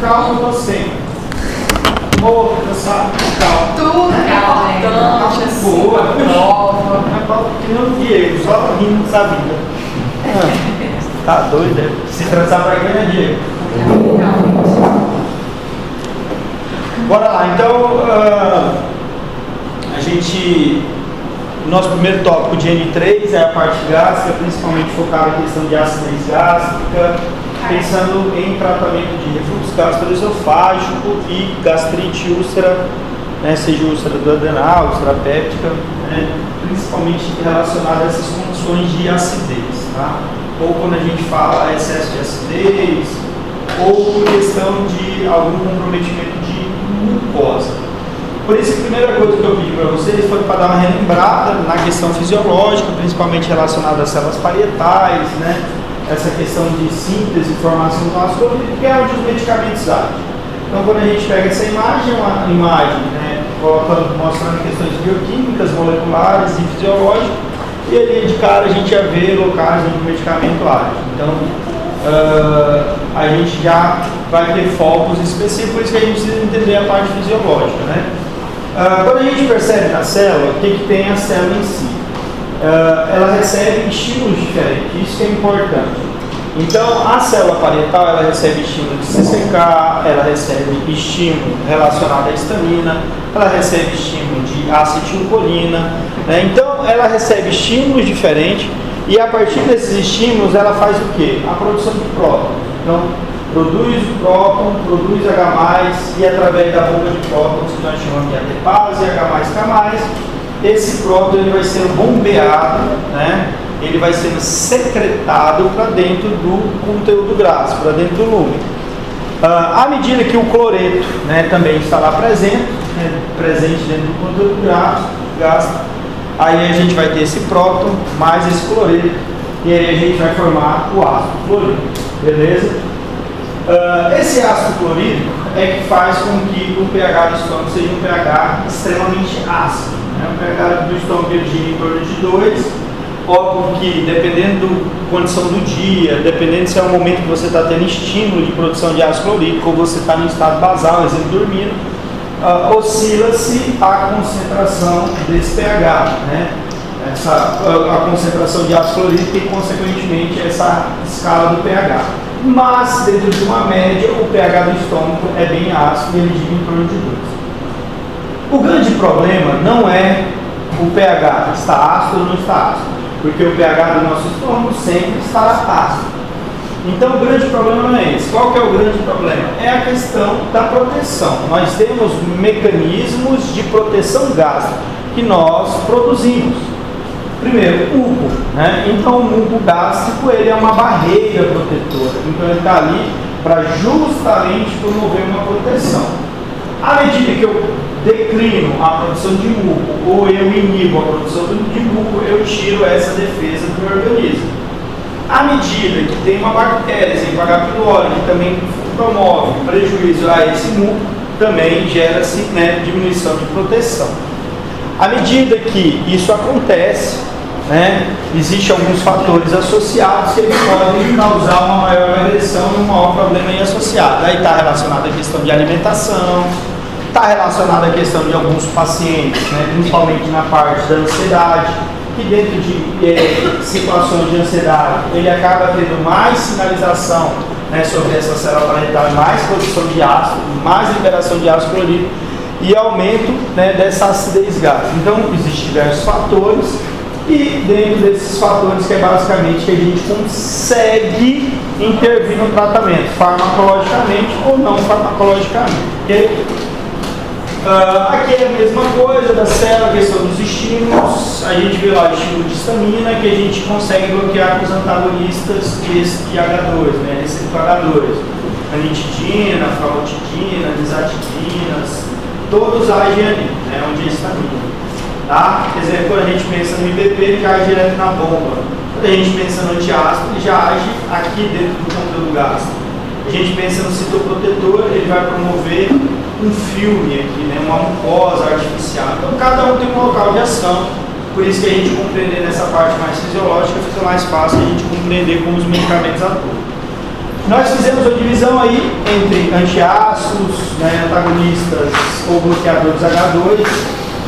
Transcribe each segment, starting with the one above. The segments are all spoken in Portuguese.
calma você. Morto, cansado, calma. Tudo é importante, assim, boa, prova. é prova que não Diego, só rindo da vida. Tá doido, né? Se transar pra quem, né, Diego? Bora lá, então a gente. O nosso primeiro tópico de N3 é a parte gástrica, principalmente focado na questão de acidez gástrica, pensando em tratamento de refluxo gastroesofágico e gastrite úlcera, né, seja úlcera do adenal, úlcera péptica, né, principalmente relacionada a essas condições de acidez, tá? Ou quando a gente fala excesso de acidez, ou por questão de algum comprometimento de mucosa. Por isso, a primeira coisa que eu pedi para vocês foi para dar uma relembrada na questão fisiológica, principalmente relacionada às células parietais, né? Essa questão de síntese e formação do ácido clorídrico, que é onde os medicamentos agem. Então, quando a gente pega essa imagem, é uma imagem, né, mostrando questões bioquímicas, moleculares e fisiológicas, e ali de cara a gente já vê locais onde o medicamento age. Então, a gente já vai ter focos específicos, por isso que a gente precisa entender a parte fisiológica, né? Quando a gente percebe na célula, o que tem a célula em si? Ela recebe estímulos diferentes, isso que é importante. Então, a célula parietal, ela recebe estímulo de CCK, ela recebe estímulo relacionado à histamina, ela recebe estímulo de acetilcolina, né? Então, ela recebe estímulos diferentes e a partir desses estímulos, ela faz o quê? A produção de próton. Então, produz o próton, produz H+, e através da bomba de prótons, que nós chamamos de ATPase, H+K+, esse próton ele vai sendo bombeado, né? Ele vai sendo secretado para dentro do conteúdo graxo, para dentro do lumen. À medida que o cloreto, né, também está lá presente, né, presente dentro do conteúdo graxo, aí a gente vai ter esse próton mais esse cloreto, e aí a gente vai formar o ácido clorídrico, beleza? Esse ácido clorídrico é que faz com que o pH do estômago seja um pH extremamente ácido, né? O pH do estômago gira em torno de 2, óbvio que dependendo da condição do dia, dependendo se é o momento que você está tendo estímulo de produção de ácido clorídrico ou você está no estado basal, exemplo, dormindo, oscila-se a concentração desse pH, né? A concentração de ácido clorídrico e consequentemente essa escala do pH. Mas, dentro de uma média, o pH do estômago é bem ácido e ele gira em torno de 2. O grande problema não é o pH está ácido ou não está ácido, porque o pH do nosso estômago sempre estará ácido. Então, o grande problema não é esse. Qual que é o grande problema? É a questão da proteção. Nós temos mecanismos de proteção gástrica que nós produzimos. Primeiro, o muco, né? Então o muco gástrico ele é uma barreira protetora, então ele está ali para justamente promover uma proteção. À medida que eu declino a produção de muco ou eu inibo a produção de muco, eu tiro essa defesa do meu organismo. À medida que tem uma bactéria, exemplo, H. pylori, que também promove prejuízo a esse muco, também gera-se, né, diminuição de proteção. À medida que isso acontece, né, existem alguns fatores associados que eles podem causar uma maior agressão e um maior problema aí associado. Aí está relacionado à questão de alimentação, está relacionado à questão de alguns pacientes, né, principalmente na parte da ansiedade, que dentro de situações de ansiedade ele acaba tendo mais sinalização, né, sobre essa célula planetária, mais produção de ácido, mais liberação de ácido clorídrico e aumento, né, dessa acidez gástrica. Então, existem diversos fatores e dentro desses fatores que é basicamente que a gente consegue intervir no tratamento, farmacologicamente ou não farmacologicamente. Okay? Aqui é a mesma coisa da célula, a questão dos estímulos. A gente vê lá o estímulo de histamina que a gente consegue bloquear com os antagonistas de H2, né, receptor-H2. Anitidina, famotidina, desatidinas, todos agem ali, né, onde é histamina. Tá? Por exemplo, quando a gente pensa no IBP, ele age direto na bomba. Quando a gente pensa no antiácido, ele já age aqui dentro do conteúdo gástrico. A gente pensa no citoprotetor, ele vai promover um filme aqui, né? Uma mucosa artificial. Então, cada um tem um local de ação. Por isso que a gente compreender nessa parte mais fisiológica fica mais fácil a gente compreender como os medicamentos atuam. Nós fizemos uma divisão aí entre antiácidos, né, antagonistas ou bloqueadores H2,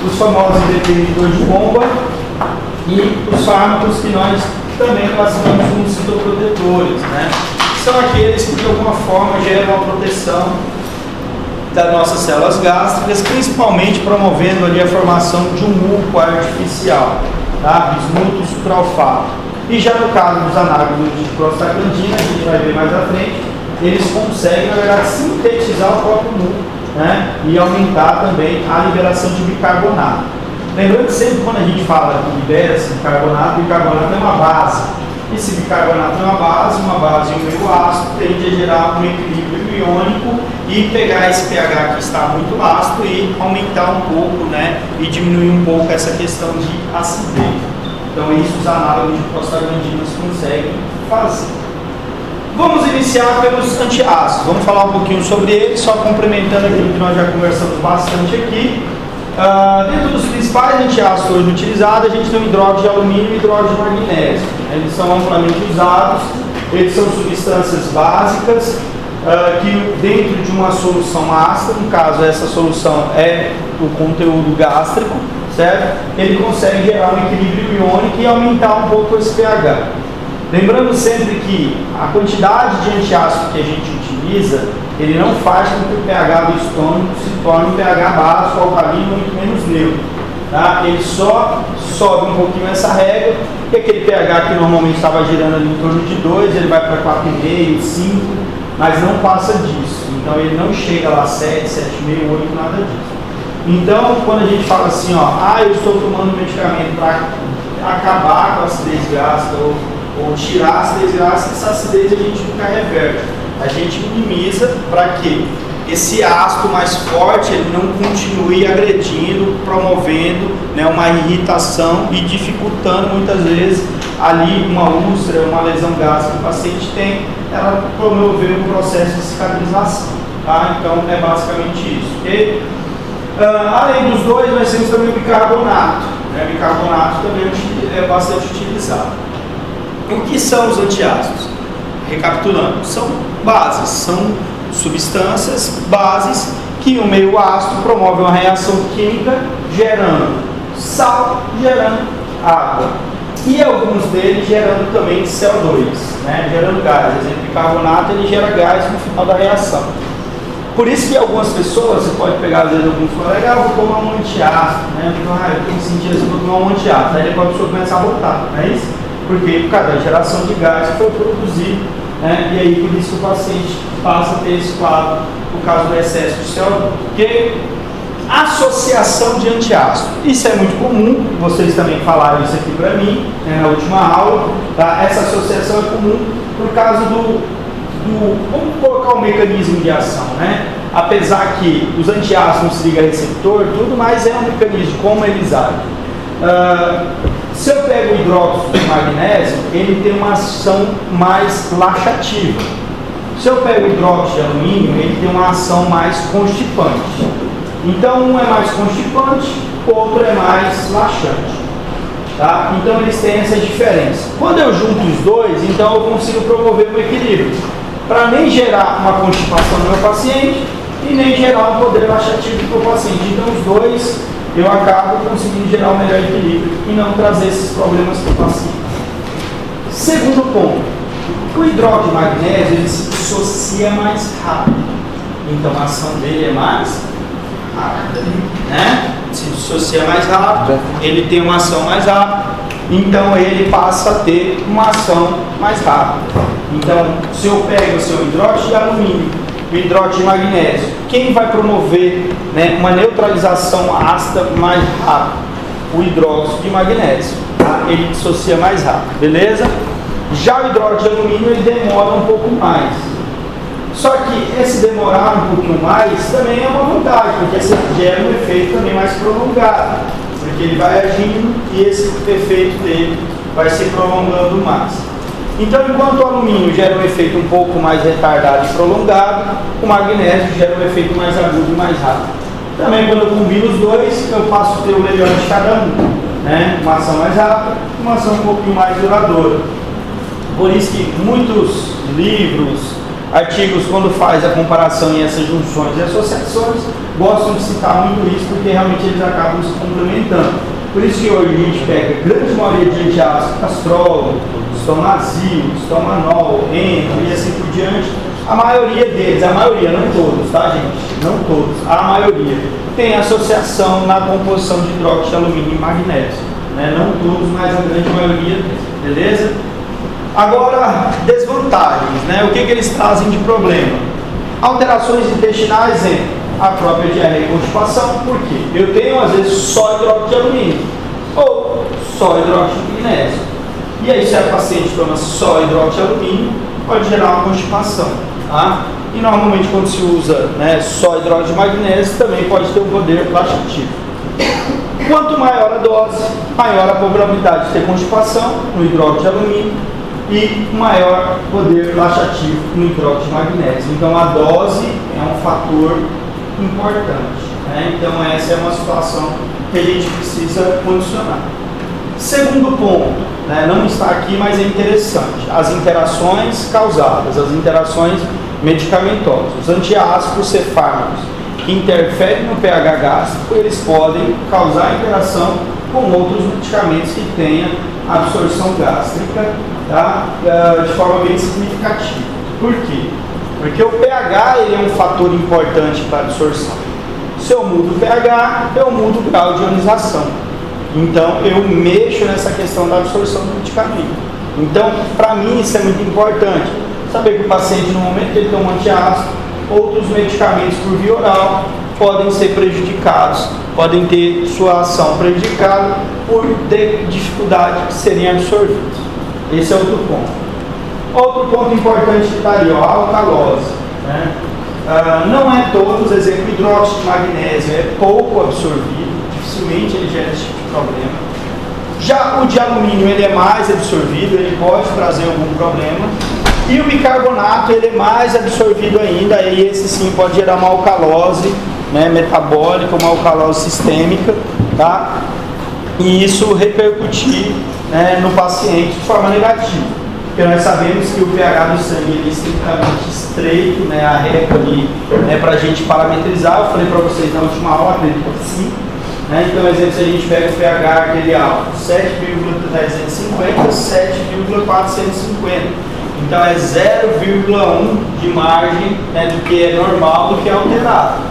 os famosos inibidores de bomba e os fármacos que nós também classificamos como citoprotetores, né? São aqueles que de alguma forma geram uma proteção das nossas células gástricas, principalmente promovendo ali a formação de um muco artificial, tá? Bismuto supralfato. E já no caso dos análogos de prostaglandina, a gente vai ver mais à frente, eles conseguem, na verdade, sintetizar o próprio muco, né? E aumentar também a liberação de bicarbonato. Lembrando que sempre quando a gente fala que libera-se bicarbonato é uma base. E se bicarbonato é uma base e um meio ácido tende a gerar um equilíbrio iônico e pegar esse pH que está muito ácido e aumentar um pouco, né? E diminuir um pouco essa questão de acidez. Então, isso os análogos de prostaglandinas conseguem fazer. Vamos iniciar pelos antiácidos. Vamos falar um pouquinho sobre eles, só complementando aquilo que nós já conversamos bastante aqui. Dentro dos principais antiácidos hoje utilizados, a gente tem o hidróxido de alumínio e o hidróxido de magnésio. Eles são amplamente usados, eles são substâncias básicas que dentro de uma solução ácida, no caso essa solução é o conteúdo gástrico, certo? Ele consegue gerar um equilíbrio iônico e aumentar um pouco esse pH. Lembrando sempre que a quantidade de antiácido que a gente utiliza, ele não faz com que o pH do estômago se torne um pH básico, alcalino, muito menos neutro. Tá? Ele só sobe um pouquinho essa régua, e aquele pH que normalmente estava girando ali em torno de 2, ele vai para 4,5, 5, mas não passa disso. Então ele não chega lá a 7, 7,5, 8, nada disso. Então, quando a gente fala assim, ó, eu estou tomando medicamento para acabar com a acidez gástrica ou tirar a acidez gástrica, essa acidez a gente nunca reverte. A gente minimiza para que esse ácido mais forte ele não continue agredindo, promovendo, né, uma irritação e dificultando muitas vezes ali uma úlcera, uma lesão gástrica que o paciente tem, ela promover um processo de cicatrização. Tá? Então, é basicamente isso. Okay? Além dos dois, nós temos também o bicarbonato. Né? Bicarbonato também é bastante utilizado. O que são os antiácidos? Recapitulando, são bases, são substâncias, bases, que o meio ácido promove uma reação química gerando sal, gerando água. E alguns deles gerando também CO2, né? Gerando gás. Por exemplo, o bicarbonato ele gera gás no final da reação. Por isso que algumas pessoas, você pode pegar às vezes alguns colegas, vou tomar um antiácido, né? Eu tenho sentido assim, vou tomar um antiácido. Aí depois a pessoa começa a botar, não é isso? Porque por causa da geração de gás que foi produzido, né? E aí por isso que o paciente passa a ter esse quadro por causa do excesso de CO2. Porque associação de antiácido, isso é muito comum, vocês também falaram isso aqui para mim, né, na última aula, tá? Essa associação é comum por causa vamos colocar o mecanismo de ação, né? Apesar que os antiácidos não se ligam a receptor, tudo, mas é um mecanismo, como eles agem. Se eu pego o hidróxido de magnésio, ele tem uma ação mais laxativa. Se eu pego o hidróxido de alumínio, ele tem uma ação mais constipante. Então, um é mais constipante, o outro é mais laxante. Tá? Então, eles têm essa diferença. Quando eu junto os dois, então eu consigo promover um equilíbrio. Para nem gerar uma constipação no meu paciente e nem gerar um poder laxativo para o paciente. Então, os dois eu acabo conseguindo gerar um melhor equilíbrio e não trazer esses problemas para o paciente. Segundo ponto, o hidróxido de magnésio ele se dissocia mais rápido. Então, a ação dele é mais rápida, né? Se dissocia mais rápido, ele tem uma ação mais rápida, então ele passa a ter uma ação mais rápida. Então, se eu pego o seu hidróxido de alumínio e hidróxido de magnésio, quem vai promover, né, uma neutralização ácida mais rápida? O hidróxido de magnésio, tá? Ele dissocia mais rápido, beleza? Já o hidróxido de alumínio ele demora um pouco mais. Só que esse demorar um pouquinho mais também é uma vantagem, porque você gera um efeito também mais prolongado, porque ele vai agindo e esse efeito dele vai se prolongando mais. Então, enquanto o alumínio gera um efeito um pouco mais retardado e prolongado, o magnésio gera um efeito mais agudo e mais rápido. Também, quando eu combino os dois, eu passo a ter o melhor de cada um, né? Uma ação mais rápida e uma ação um pouquinho mais duradoura. Por isso que muitos livros, artigos, quando faz a comparação em essas junções e associações, gostam de citar muito isso, porque realmente eles acabam se complementando. Por isso que hoje a gente pega a grande maioria de antiácido, astrólogo, estomazil, estomanol, entro e assim por diante. A maioria deles, a maioria, não todos, tá, gente? Não todos, a maioria tem associação na composição de hidróxido de alumínio e magnésio, né? Não todos, mas a grande maioria, beleza? Agora, desvantagens, né? O que eles trazem de problema? Alterações intestinais em a própria diarreia e constipação. Por quê? Eu tenho, às vezes, só hidróxido de alumínio ou só hidróxido de magnésio. E aí, se a paciente toma só hidróxido de alumínio, pode gerar uma constipação, tá? E normalmente, quando se usa, né, só hidróxido de magnésio, também pode ter um poder laxativo. Quanto maior a dose, maior a probabilidade de ter constipação no hidróxido de alumínio e maior poder laxativo no hidróxido de magnésio. Então, a dose é um fator importante, né? Então, essa é uma situação que a gente precisa condicionar. Segundo ponto, né, não está aqui, mas é interessante, as interações causadas, as interações medicamentosas. Os antiácidos, por ser fármacos que interferem no pH gástrico, eles podem causar interação com outros medicamentos que tenham absorção gástrica, tá, de forma bem significativa. Por quê? Porque o pH ele é um fator importante para a absorção. Se eu mudo o pH, eu mudo o grau de ionização. Então, eu mexo nessa questão da absorção do medicamento. Então, para mim, isso é muito importante. Saber que o paciente, no momento que ele toma antiácido, outros medicamentos por via oral podem ser prejudicados, podem ter sua ação prejudicada por ter dificuldade de serem absorvidos. Esse é outro ponto. Outro ponto importante que está ali, ó, a alcalose, né? Não é todos, exemplo, hidróxido de magnésio é pouco absorvido, dificilmente ele gera esse tipo de problema. Já o de alumínio ele é mais absorvido, ele pode trazer algum problema. E o bicarbonato ele é mais absorvido ainda, e esse sim pode gerar uma alcalose, né, metabólica, uma alcalose sistêmica, tá? E isso repercutir, né, no paciente de forma negativa. Porque nós sabemos que o pH do sangue ele é estritamente estreito, né, a régua ali, né, para a gente parametrizar. Eu falei para vocês na última aula, acredito que sim. Né? Então, exemplo, se a gente pega o pH aquele alto, 7,350, 7,450. Então, é 0,1 de margem, né, do que é normal, do que é alterado.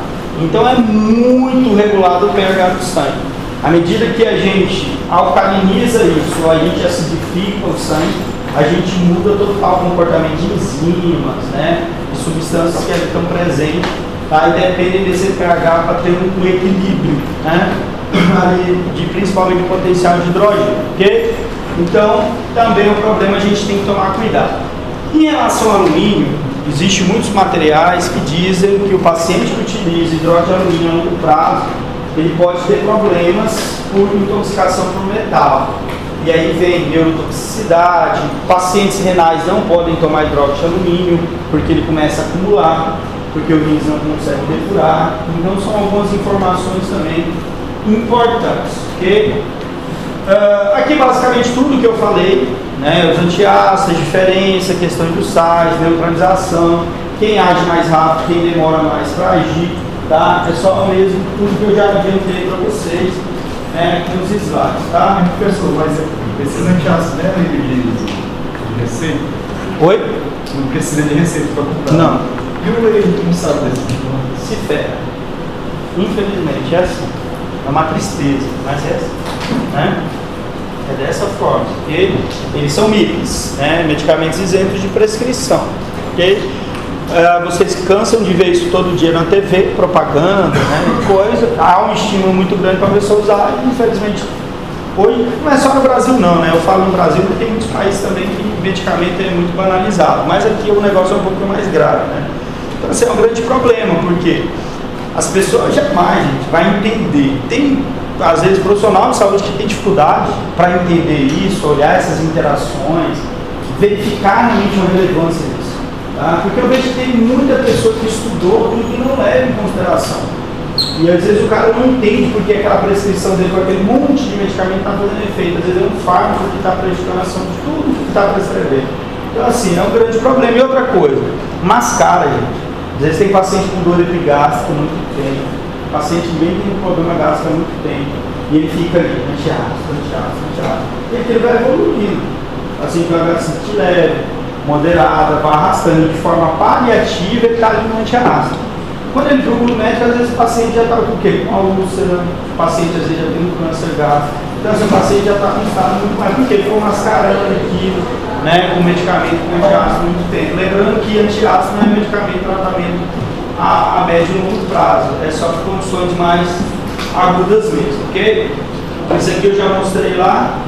Então, é muito regulado o pH do sangue. À medida que a gente alcaliniza isso, a gente acidifica o sangue, a gente muda total o comportamento de enzimas, né, de substâncias que estão presentes, tá? E dependem desse pH para ter um equilíbrio, né, principalmente o potencial de hidrogênio, ok? Então, também é um problema, a gente tem que tomar cuidado. Em relação ao alumínio, existem muitos materiais que dizem que o paciente que utiliza hidróxido de alumínio a longo prazo, ele pode ter problemas por intoxicação por metal. E aí vem neurotoxicidade, pacientes renais não podem tomar hidróxido de alumínio, porque ele começa a acumular, porque o rins não consegue depurar. Então são algumas informações também importantes, ok? Aqui basicamente tudo que eu falei, né, os antiácidos, a diferença, questão dos sais, neutralização, quem age mais rápido, quem demora mais para agir, tá? É só mesmo tudo que eu já adiantei para vocês, né, nos slides, tá? Professor, mas esses antiácidos não é de receita? Oi? Não precisa de receita para comprar? Não. E o leite não sabe desse? Se ferra. Infelizmente é assim. É uma tristeza, mas é assim, né? É dessa forma, ok? Eles são MIPs, né? Medicamentos isentos de prescrição, ok? Vocês cansam de ver isso todo dia na TV, propaganda, né? Coisa, há um estímulo muito grande para a pessoa usar, e infelizmente hoje não é só no Brasil não, né? Eu falo no Brasil porque tem muitos países também que o medicamento é muito banalizado, mas aqui o negócio é um pouco mais grave, né? Então esse é um grande problema, porque as pessoas jamais, gente, vai entender. Tem, às vezes, profissional de saúde que tem dificuldade para entender isso, olhar essas interações, verificar realmente uma relevância disso. Tá? Porque eu vejo que tem muita pessoa que estudou tudo que não leva em consideração. E às vezes o cara não entende porque aquela prescrição dele com aquele monte de medicamento está fazendo efeito. Às vezes é um fármaco que está prejudicando a ação de tudo que está prescrevendo. Então, assim, é um grande problema. E outra coisa, mascara, gente. Às vezes tem paciente com dor epigástrica há muito tempo, paciente que vem com problema gástrico há muito tempo, e ele fica ali, antiácido. E ele vai evoluindo. Assim, que vai sentir leve, moderada, vai arrastando de forma paliativa, ele está ali no antiácido. Quando ele procura o médico, às vezes o paciente já está com o quê? Com a úlcera, o paciente às vezes já tem um câncer gástrico. Então, esse paciente já está com um estado muito mais, porque ele foi mascarando aquilo, né, com medicamento com antiácido há muito tempo. Lembrando que antiácido não é medicamento, tratamento a médio e longo prazo, é só para condições mais agudas mesmo, ok? Esse aqui eu já mostrei lá,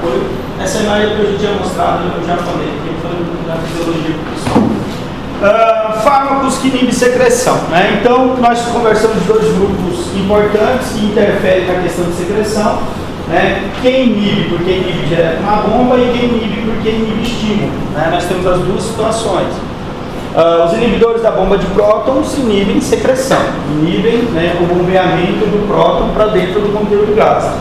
essa imagem que eu já tinha mostrado, eu já falei, que foi da fisiologia pessoal. Fármacos que inibem secreção, né? Então, nós conversamos de dois grupos importantes que interferem na questão de secreção, né? Quem inibe porque inibe direto na bomba e quem inibe porque inibe estímulo, né? Nós temos as duas situações. Os inibidores da bomba de prótons inibem secreção, inibem, né, o bombeamento do próton para dentro do conteúdo gástrico.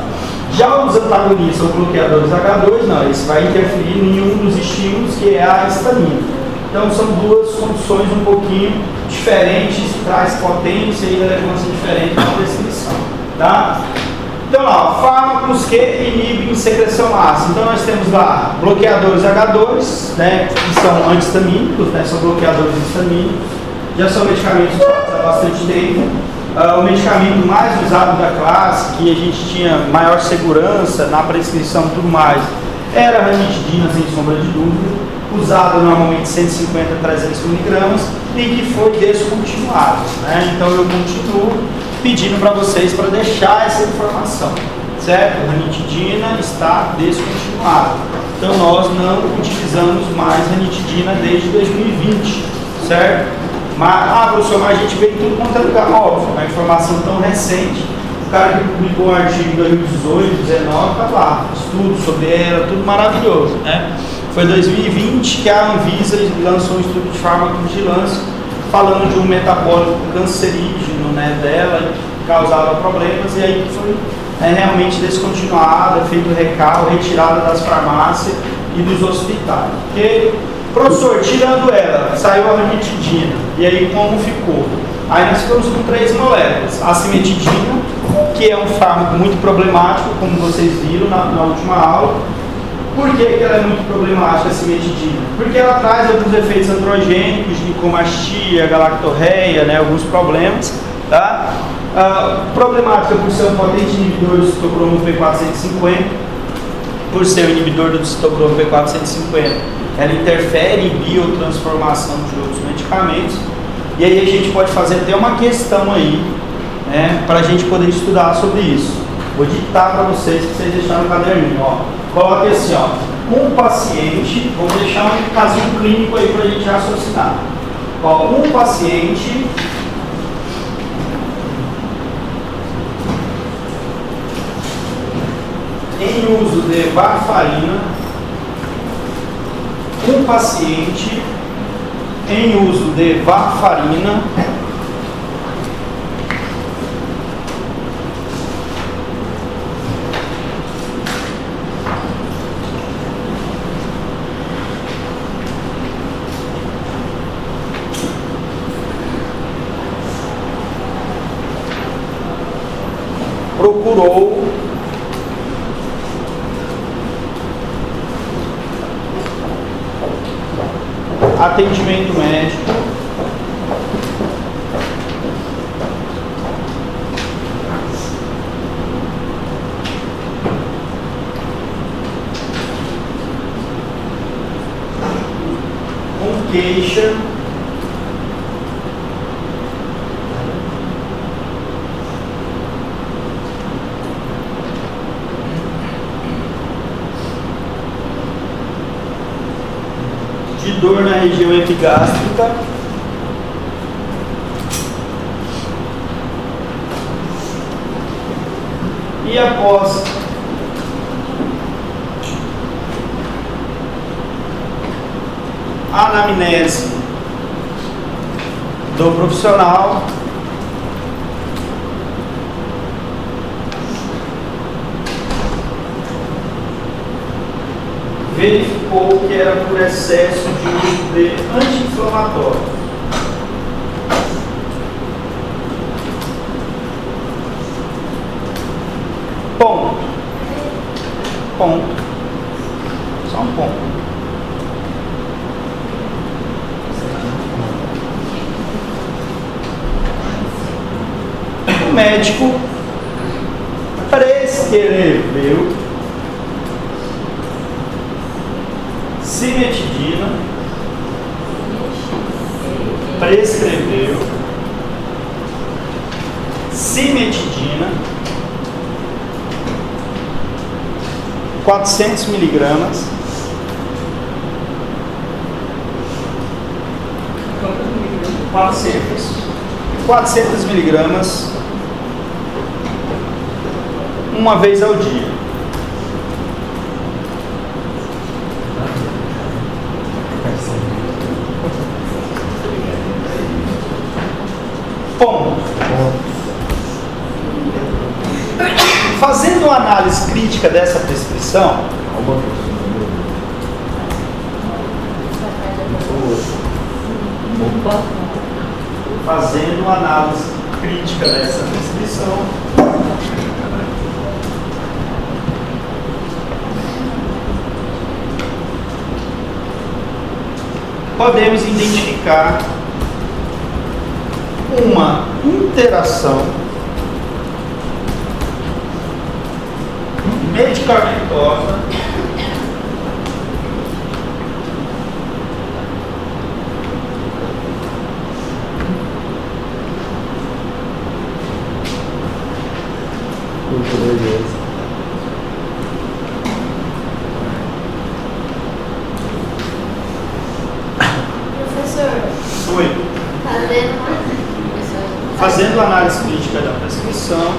Já os antagonistas ou bloqueadores H2, não, isso vai interferir em um dos estímulos, que é a histamina. Então são duas condições um pouquinho diferentes, traz potência e relevância diferente na descrição, tá? Então lá, fármacos que inibem secreção ácida. Então nós temos lá bloqueadores H2, né, que são antihistamínicos, né, são bloqueadores histamínicos, já são medicamentos usados há bastante tempo. O medicamento mais usado da classe, que a gente tinha maior segurança na prescrição e tudo mais, era a ranitidina, sem sombra de dúvida, usada normalmente 150 a 300 miligramas e que foi descontinuado, né? Então eu continuo pedindo para vocês para deixar essa informação, certo? A ranitidina está descontinuada, então nós não utilizamos mais ranitidina desde 2020, certo? Mas, professor, mas a gente vê tudo quanto é lugar, óbvio, uma informação tão recente. O cara que publicou um artigo em 2018, 2019, está lá, estudo sobre ela, tudo maravilhoso, né? Foi em 2020 que a Anvisa lançou um estudo de farmacovigilância falando de um metabólico cancerígeno, né, dela, que causava problemas, e aí foi realmente descontinuada, feito recall, retirada das farmácias e dos hospitais. Porque, professor, tirando ela, saiu a ranitidina, e aí como ficou? Aí nós ficamos com 3 moléculas. A cimetidina, que é um fármaco muito problemático, como vocês viram na última aula. Por que ela é muito problemática, a cimetidina? Porque ela traz alguns efeitos androgênicos, ginecomastia, galactorreia, né, alguns problemas, tá? Problemática por ser um potente inibidor do citocromo P450, por ser o inibidor do citocromo P450, ela interfere em biotransformação de outros medicamentos, e aí a gente pode fazer até uma questão aí, né, para a gente poder estudar sobre isso. Vou ditar para vocês, que vocês deixaram no caderninho, ó. Coloque assim, ó, um paciente, vamos deixar um casinho clínico aí para a gente raciocinar. Ó, um paciente em uso de varfarina, um paciente em uso de varfarina procurou atendimento médico com queixa de dor na região epigástrica e após a anamnese do profissional, verificar indicou que era por excesso de uso de anti-inflamatório. Ponto. Só um ponto. O médico prescreveu cimetidina, cimetidina, 400 miligramas, quatrocentos miligramas, uma vez ao dia. Ponto. Fazendo uma análise crítica dessa prescrição, podemos identificar uma interação medicamentosa fazendo análise crítica da prescrição,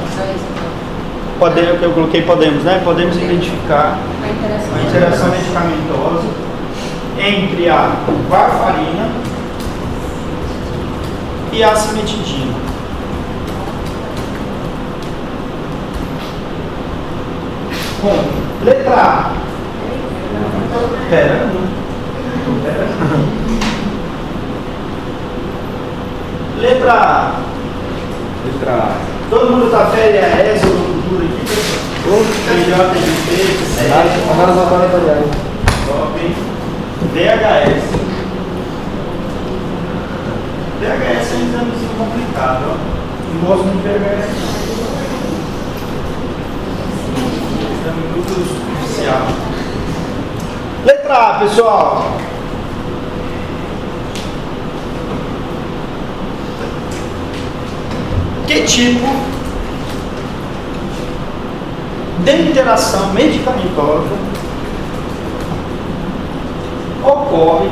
podemos, que eu coloquei podemos, né? Podemos identificar uma interação medicamentosa entre a varfarina e a cimetidina. Com letra A. Pera. Letra A. Todo mundo está férias, ou tudo aqui, pessoal? Melhor, TGP, Análise laboratorial. top, hein? VHS. VHS é um examezinho complicado, ó. Não gosto muito de VHS. Exame muito superficial. Letra A, pessoal. Que tipo de interação medicamentosa ocorre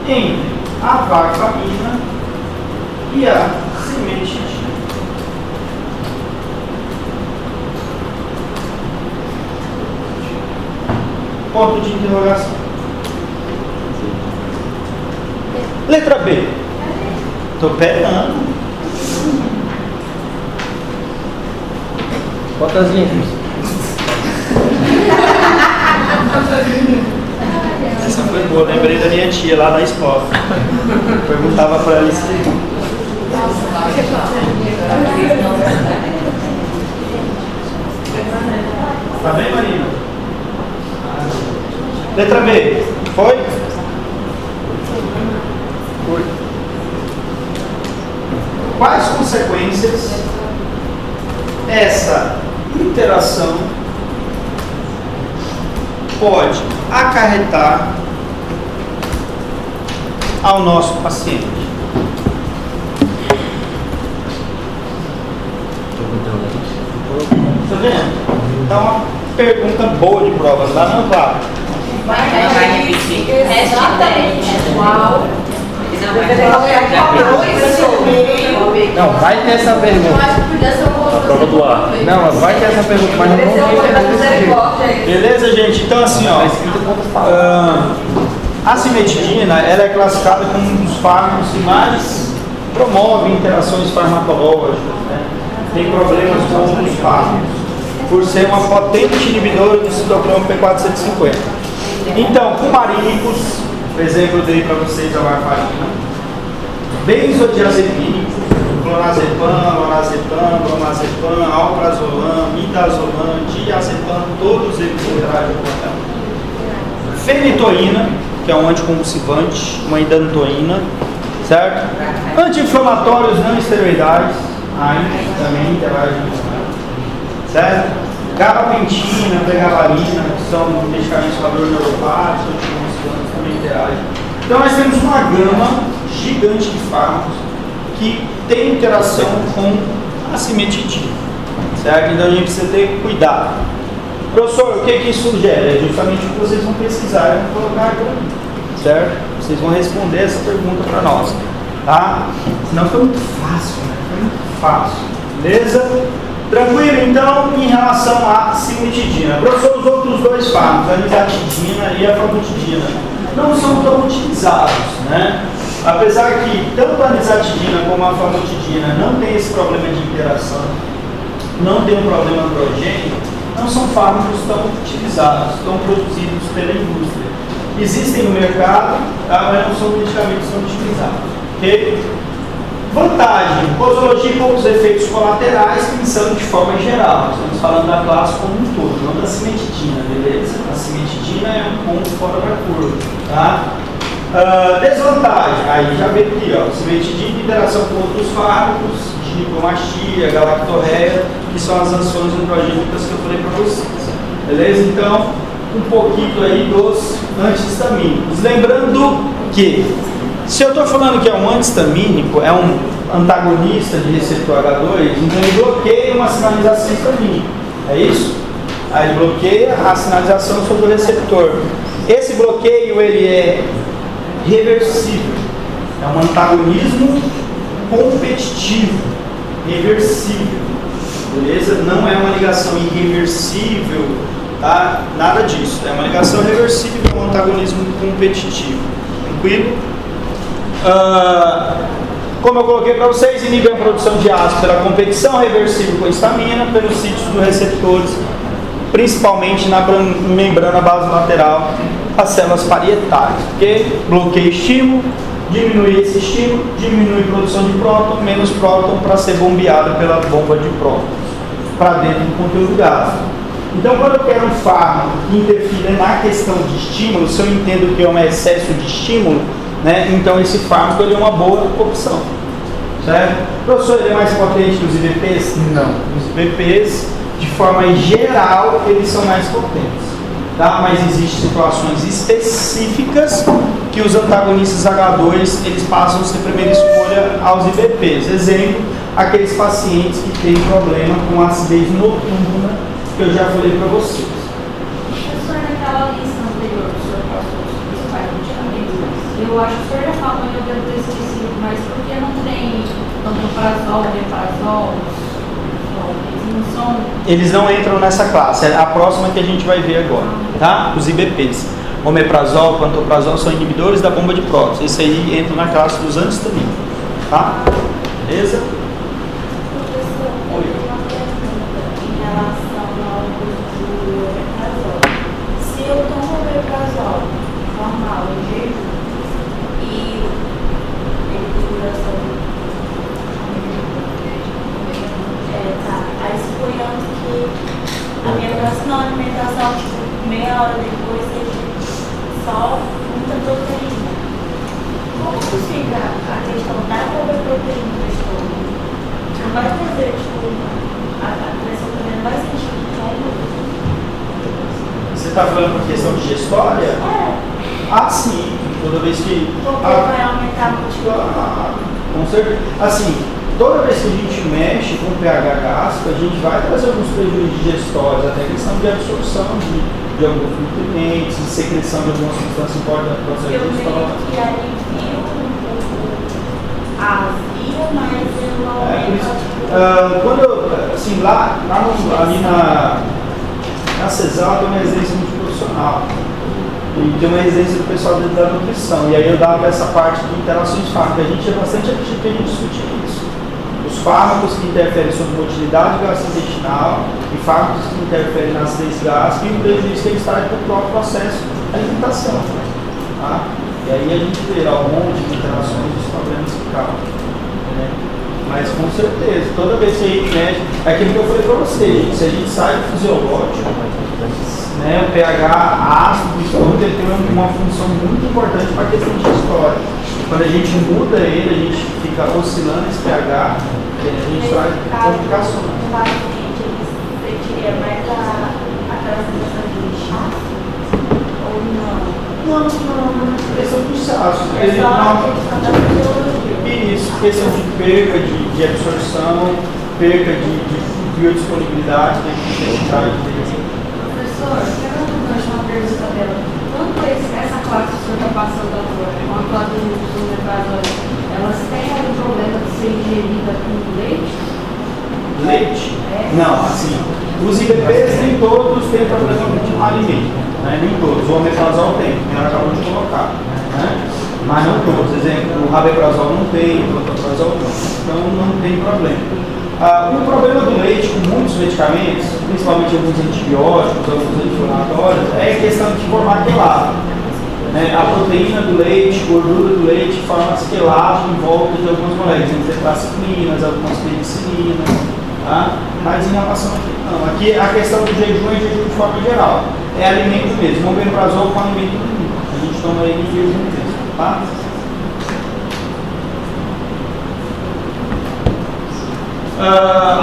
entre a varfarina e a cimetidina? Ponto de interrogação. Letra B. Estou pegando. Bota as linhas. Essa foi boa, lembrei da minha tia lá da escola. Perguntava para ela isso aí. Tá bem, Marina? Letra B. Foi? Foi. Quais consequências essa interação pode acarretar ao nosso paciente? Tá vendo? Então, uma pergunta boa de prova, tá? Não, claro. Vai repetir. Exatamente. Uau. Não, vai ter essa pergunta. Prova do ar. Não, vai ter essa pergunta, mas não vamos ter. Beleza, gente? Então, assim, ó. A cimetidina, ela é classificada como um dos fármacos que mais promove interações farmacológicas, né? Tem problemas com outros fármacos. por ser uma potente inibidora do citocromo P450. Então, fumaricos, o exemplo dele para vocês é a warfarina, benzodiazepínicos, clonazepam, lorazepam, bromazepam, alprazolam, midazolam, diazepam, todos eles interagem com ela. Fenitoína, que é um anticonvulsivante, uma idantoína, certo? Anti-inflamatórios não esteroidais, também interagem com ela, certo? Gabapentina, pregabalina, que são medicamentos para dor neuropática, anticonvulsivantes, também interagem. Então nós temos uma gama gigante de fármacos que tem interação com a cimetidina, certo? Então a gente precisa ter cuidado. Professor, o que isso sugere? É justamente o que vocês vão pesquisar e vão colocar aqui, certo? Vocês vão responder essa pergunta para nós, tá? Senão foi muito fácil, né? Foi muito fácil, beleza? Tranquilo, então, em relação à cimetidina. Professor, os outros dois fármacos, a nizatidina e a famotidina, não são tão utilizados, né? Apesar que tanto a nizatidina como a famotidina não tem esse problema de interação, não tem um problema androgênico, não são fármacos tão utilizados, tão produzidos pela indústria. Existem no mercado, tá? Mas não são medicamentos tão utilizados. Okay? Vantagem, posologia e poucos efeitos colaterais, pensando de forma geral. Estamos falando da classe como um todo, não da cimetidina, beleza? A cimetidina é um ponto fora da curva, tá? Desvantagem, aí já veio aqui, ó, cimetidina, interação com outros fármacos, ginecomastia, galactorreia, que são as ações androgênicas que eu falei para vocês, beleza? Então, um pouquinho aí dos antihistamínicos. Lembrando que, se eu estou falando que é um antihistamínico, é um antagonista de receptor H2, então ele bloqueia uma sinalização histamínica, é isso? Aí ele bloqueia a sinalização sobre o receptor. Esse bloqueio, ele é reversível, é um antagonismo competitivo, reversível, beleza? Não é uma ligação irreversível, tá? Nada disso, é uma ligação reversível, é um antagonismo competitivo, tranquilo? Como eu coloquei para vocês, inibe a produção de ácido pela competição, reversível com histamina, pelos sítios dos receptores, principalmente na membrana basolateral, as células parietais, porque bloqueia estímulo, diminui esse estímulo, diminui a produção de próton, menos próton para ser bombeado pela bomba de prótons para dentro do conteúdo gástrico. Então, quando eu quero um fármaco que interfira na questão de estímulo, se eu entendo que é um excesso de estímulo, né, então esse fármaco ele é uma boa opção, certo? Professor, ele é mais potente que os IVPs? Não. Os IVPs, de forma geral, eles são mais potentes. Tá? Mas existem situações específicas que os antagonistas H2 eles passam a ser primeira escolha aos IVPs. Exemplo, aqueles pacientes que têm problema com acidez noturna, que eu já falei para vocês. Professor, naquela lista anterior que o senhor passou os principais medicamentos, eu acho que o senhor já falou e eu devo ter esquecido, mas por que não tem pantoprazol, omeprazol? Eles não entram nessa classe, é a próxima que a gente vai ver agora, tá? Os IBPs. Omeprazol, pantoprazol são inibidores da bomba de prótons. Esse aí entra na classe dos antihistamínicos, tá? Beleza? Professor, eu tenho uma pergunta em relação ao uso do omeprazol. Se eu tomo omeprazol normal, em jejum, e ele tem duração aí suponhamos que a minha próxima alimentação, tipo, meia hora depois, seja só muita proteína. Como fica a questão da proteína no estômago? Não vai fazer, tipo, a pressão também não vai sentir incômodo? Você está falando por questão digestória? É. Ah, sim. Toda vez que... Porque vai aumentar muito. Com certeza. Assim, toda vez que a gente mexe com o pH gástrico, a gente vai trazer alguns prejuízos digestórios, até questão de absorção de alguns nutrientes, de secreção de algumas substâncias importantes para o processo digestivo. Que alivia um pouco a azia, mas eu não aumento. Quando eu, assim, ali na CESAL tem uma residência multiprofissional. E tem uma residência do pessoal da nutrição. E aí eu dava essa parte de interações fármacas. A gente é bastante ativo que a gente discutia isso. Os fármacos que interferem sobre motilidade gastrointestinal e fármacos que interferem nas três gases e o prejuízo que eles trazem para o próprio processo de alimentação. Tá? E aí a gente terá um monte de interações dos problemas que causam. Né? Mas com certeza, toda vez que a gente mede, é aquilo que eu falei para vocês, se a gente sai do fisiológico, né, o pH ácido do estômago ele tem uma função muito importante para a questão de história. Quando a gente muda ele, a gente fica oscilando esse pH, a gente traz complicações. No paciente, ele sentiria mais aquela sensação de inchaço? Ou não? Não, questão de inchaço. É só a questão da fisiologia. Isso, questão de perca de absorção, perca de biodisponibilidade, né, que a gente traz de Professor, quero uma pergunta dela. Quanto essa classe que o senhor está passando agora, quanto a do omeprazol, elas têm algum problema de ser ingerida com leite? leite? É. Não, assim, os IBPs nem todos têm problema com alimento, né? Nem todos. O omeprazol tem, como ela acabou de colocar, né? Mas não todos. Por exemplo, o rabeprazol não tem, o pantoprazol não. Então não tem problema. O problema do leite com muitos medicamentos, principalmente alguns antibióticos, alguns anti-inflamatórios, é a questão de formar quelado. Né? A proteína do leite, gordura do leite, forma quelado em volta de algumas moléculas, tetraciclinas, algumas penicilinas, tá? Mas em relação aqui, não. Aqui a questão do jejum é jejum de forma geral. É alimento mesmo. O omeprazol com alimento nenhum. A gente toma ele em jejum mesmo, tá?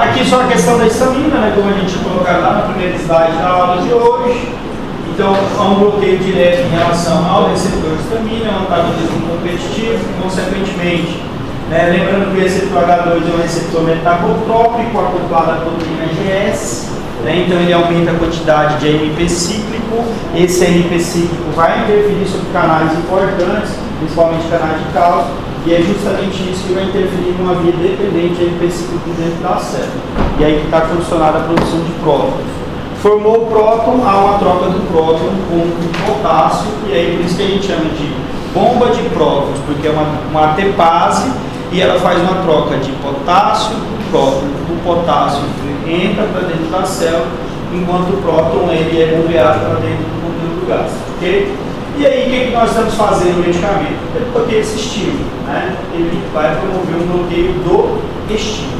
Aqui só a questão da estamina, né, como a gente colocou lá na primeira slide da aula de hoje. Então, há um bloqueio direto em relação ao receptor de estamina, é um antagonismo competitivo, consequentemente, né, lembrando que o receptor H2 é um receptor metabotrópico acoplado à proteína GS, né, então ele aumenta a quantidade de AMP cíclico. Esse AMP cíclico vai interferir sobre canais importantes, principalmente canais de cálcio. E é justamente isso que vai interferir numa via dependente de AMP cíclico dentro da célula. E aí que está funcionando a produção de prótons. Formou o próton, há uma troca do próton com o potássio, e aí por isso que a gente chama de bomba de prótons, porque é uma ATPase e ela faz uma troca de potássio com próton. O potássio entra para dentro da célula, enquanto o próton ele é bombeado para dentro do conteúdo do gás. Okay? E aí, o que nós estamos fazendo no medicamento? Ele bloqueia esse estímulo, né? Ele vai promover um bloqueio do estímulo.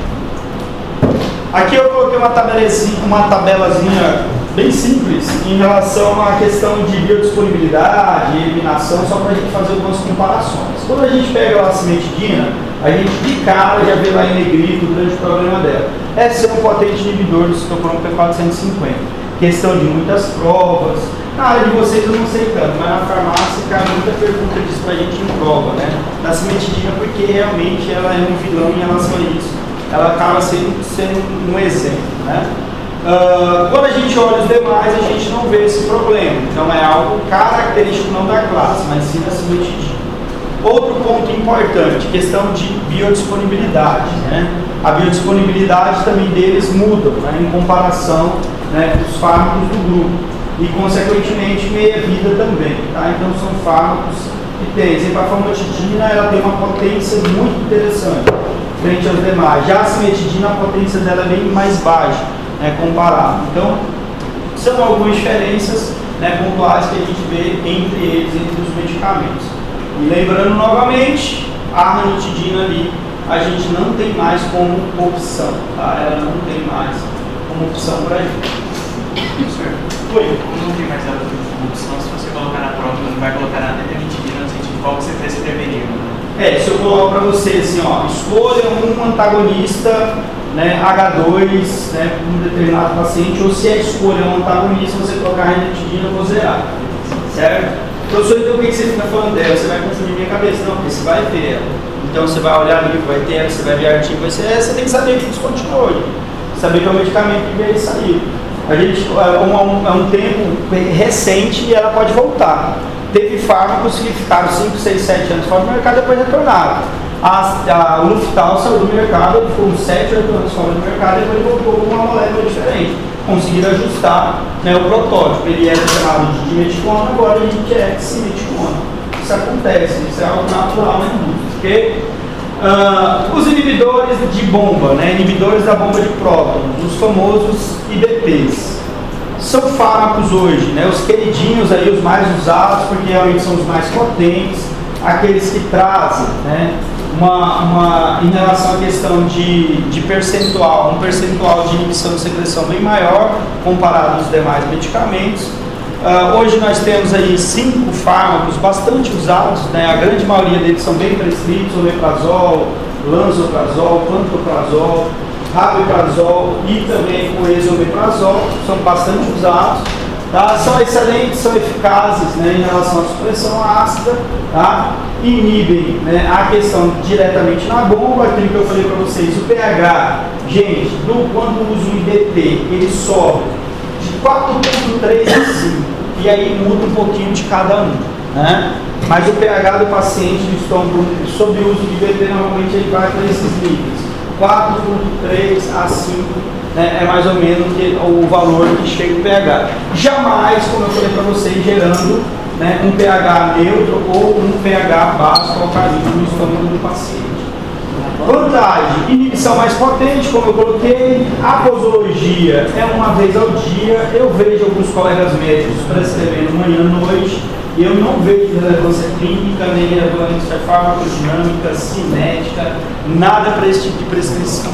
Aqui eu coloquei uma tabelazinha bem simples em relação à questão de biodisponibilidade e eliminação, só para a gente fazer algumas comparações. Quando a gente pega a cimetidina, a gente de cara já vê lá em negrito o grande problema dela. É ser um potente inibidor do citocromo P450. Questão de muitas provas. Na área de vocês eu não sei tanto, mas na farmácia cai muita pergunta disso pra gente em prova, né? Da cimetidina, porque realmente ela é um vilão em relação a isso. Ela acaba sendo um exemplo, né? Quando a gente olha os demais, a gente não vê esse problema. Então é algo característico não da classe, mas sim da cimetidina. Outro ponto importante, questão de biodisponibilidade, né? A biodisponibilidade também deles muda, né, em comparação, né, dos fármacos do grupo. E, consequentemente, meia-vida também, tá? Então, são fármacos que tem. Exemplo, a famotidina, ela tem uma potência muito interessante frente aos demais. Já a cimetidina, a potência dela é bem mais baixa, né, comparado. Então, são algumas diferenças, né, pontuais que a gente vê entre eles, entre os medicamentos. E lembrando novamente, a ranitidina ali, a gente não tem mais como opção, tá? Ela não tem mais como opção para a gente. Como não tem mais a opção, se você colocar na prova, não vai colocar nada de ranitidina, no sentido de qual você preferiria, né? Se eu coloco para você assim, ó, escolha um antagonista, né, H2, né, para um determinado paciente, ou se é escolha um antagonista, você colocar a ranitidina, eu vou zerar, certo? Professor, então o que você fica falando dela? Você vai confundir minha cabeça? Não, porque você vai ver ela. Então você vai olhar livro, vai ter ela, você vai ver artigo, vai ser, você tem que saber que descontinuou, saber que é um medicamento que veio e saiu. A gente, é um tempo recente e ela pode voltar. Teve fármacos que ficaram 5, 6, 7 anos fora do mercado e depois retornaram. O Luftal saiu do mercado, ele ficou uns 7, 8 anos fora do mercado e depois voltou com uma molécula diferente. Conseguiram ajustar, né, o protótipo. Ele era chamado de dimeticona, agora a gente é simeticona. Isso acontece, isso é algo natural na indústria. Porque Os inibidores de bomba, né? Inibidores da bomba de prótons, os famosos IBPs. São fármacos hoje, né? Os queridinhos aí, os mais usados, porque realmente são os mais potentes, aqueles que trazem, né? Em relação à questão de percentual, um percentual de inibição de secreção bem maior comparado aos demais medicamentos. Hoje nós temos aí 5 fármacos bastante usados, né? A grande maioria deles são bem prescritos: omeprazol, lansoprazol, pantoprazol, rabeprazol e também o esomeprazol, são bastante usados, tá? São excelentes, são eficazes, né, em relação à supressão ácida, tá? Inibem, né, a questão diretamente na bomba, aquilo que eu falei para vocês, o pH, gente, quando usa o IBP, ele sobe de 4,3 a 5, e aí muda um pouquinho de cada um, né? Mas o pH do paciente no estômago, sob o uso de IBP, normalmente ele vai para esses níveis, 4,3 a 5, né, é mais ou menos o valor que chega o pH. Jamais, como eu falei para vocês, gerando, né, um pH neutro ou um pH básico alcalino no estômago do paciente. Vantagem: inibição mais potente, como eu coloquei. A posologia é uma vez ao dia. Eu vejo alguns colegas médicos prescrevendo manhã e noite. E eu não vejo relevância clínica, nem relevância farmacodinâmica, cinética, nada para esse tipo de prescrição.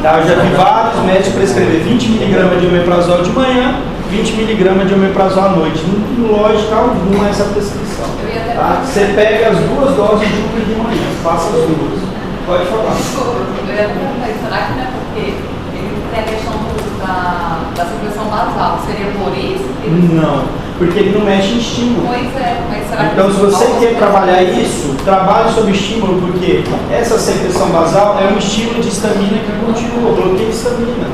Tá? Eu já vi vários médicos prescrever 20 mg de omeprazol de manhã, 20 mg de omeprazol à noite. Não tem lógica alguma essa prescrição. Tá? Você pega as 2 doses de uma de manhã, faça as 2. Pode falar. Eu ia perguntar, será que não é porque ele tem a questão da secreção basal? Seria por isso? Não, porque ele não mexe em estímulo. Pois é, mas será que... Então, se você quer trabalhar isso, trabalhe sobre estímulo, porque essa secreção basal é um estímulo de histamina que continua, bloqueia a histamina.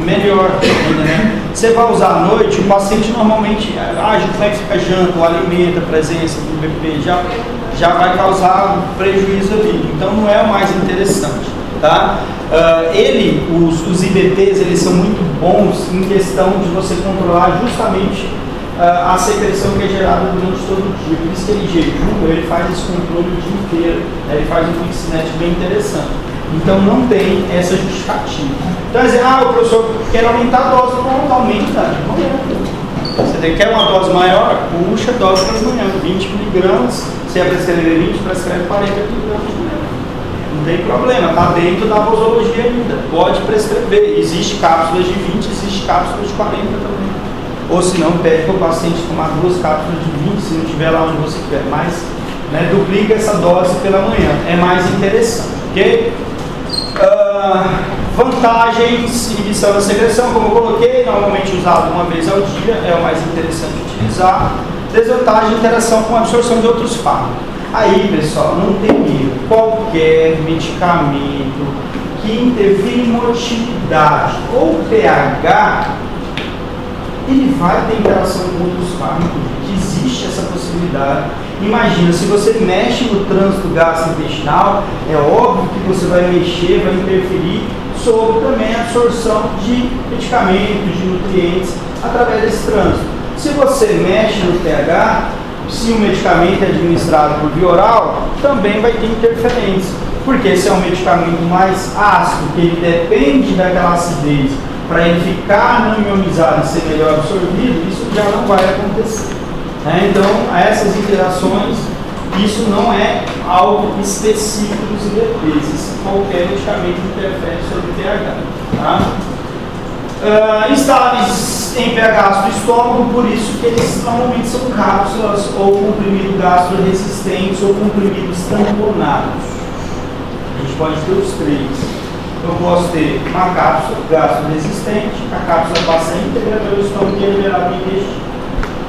Melhor, né? Você vai usar à noite, o paciente normalmente age, como é que fica a janta, o alimento, a presença do BP, já vai causar prejuízo ali. Então, não é o mais interessante, tá? Os IBPs, eles são muito bons em questão de você controlar justamente a secreção que é gerada durante todo o dia. Por isso que ele jejum, ele faz esse controle o dia inteiro, né? Ele faz um pico cinético bem interessante. Então não tem essa justificativa. Então dizer, o professor quer aumentar a dose, não aumenta, não é. Você quer uma dose maior, puxa a dose para as manhãs, 20 mg, se é prescrever 20, prescreve 40 mg. Não tem problema, está dentro da posologia ainda. Pode prescrever. Existe cápsulas de 20, existe cápsulas de 40 também. Ou se não, pede para o paciente tomar 2 cápsulas de 20, se não estiver lá onde você quer. Mas, né, duplica essa dose pela manhã. É mais interessante, ok? Vantagens: inibição da secreção, como eu coloquei, normalmente usado uma vez ao dia, é o mais interessante utilizar. Desvantagem: interação com a absorção de outros fármacos. Aí, pessoal, não tem erro. Qualquer medicamento que interfere em motilidade ou pH, ele vai ter interação com outros fármacos. Existe essa possibilidade. Imagina, se você mexe no trânsito gastrointestinal, é óbvio que você vai mexer, vai interferir sobre também a absorção de medicamentos, de nutrientes, através desse trânsito. Se você mexe no pH, se o medicamento é administrado por via oral, também vai ter interferência. Porque se é um medicamento mais ácido, que ele depende daquela acidez para ele ficar não ionizado e ser melhor absorvido, isso já não vai acontecer. Então, essas interações, isso não é algo específico dos IBPs, qualquer medicamento interfere sobre o pH. Tá? Instáveis em pH do estômago, por isso que eles normalmente são cápsulas ou comprimidos gastro-resistentes ou comprimidos tamponados. A gente pode ter os 3. Eu posso ter uma cápsula gastro-resistente, a cápsula passa íntegra pelo estômago e é liberada no intestino.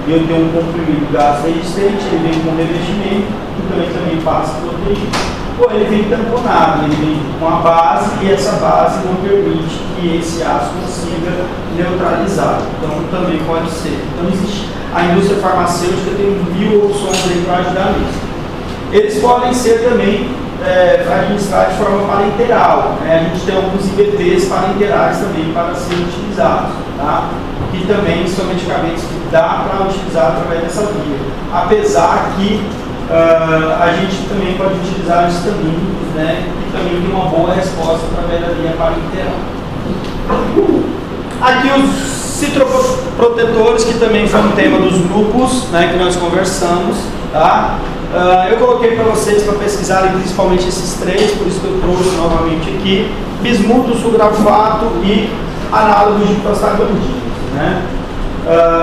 Eu tenho um comprimido gastro-resistente, ele vem com revestimento, então ele também passa proteína. Ou ele vem tamponado, ele vem com a base e essa base não permite que esse ácido consiga neutralizar. Então também pode ser. Então existe, a indústria farmacêutica tem 1000 opções aí para ajudar nisso. Eles podem ser também administrados de forma parenteral. A gente tem alguns IBPs parenterais também para serem utilizados, tá? Que também são medicamentos que dá para utilizar através dessa via. Apesar que a gente também pode utilizar os histamínicos, né, que também tem uma boa resposta através da linha parenteral. Aqui os citroprotetores, que também foi um tema dos grupos, né, que nós conversamos, tá? Eu coloquei para vocês para pesquisarem principalmente esses três, por isso que eu trouxe novamente aqui: bismuto, sucralfato e análogos de prostaglandina, né?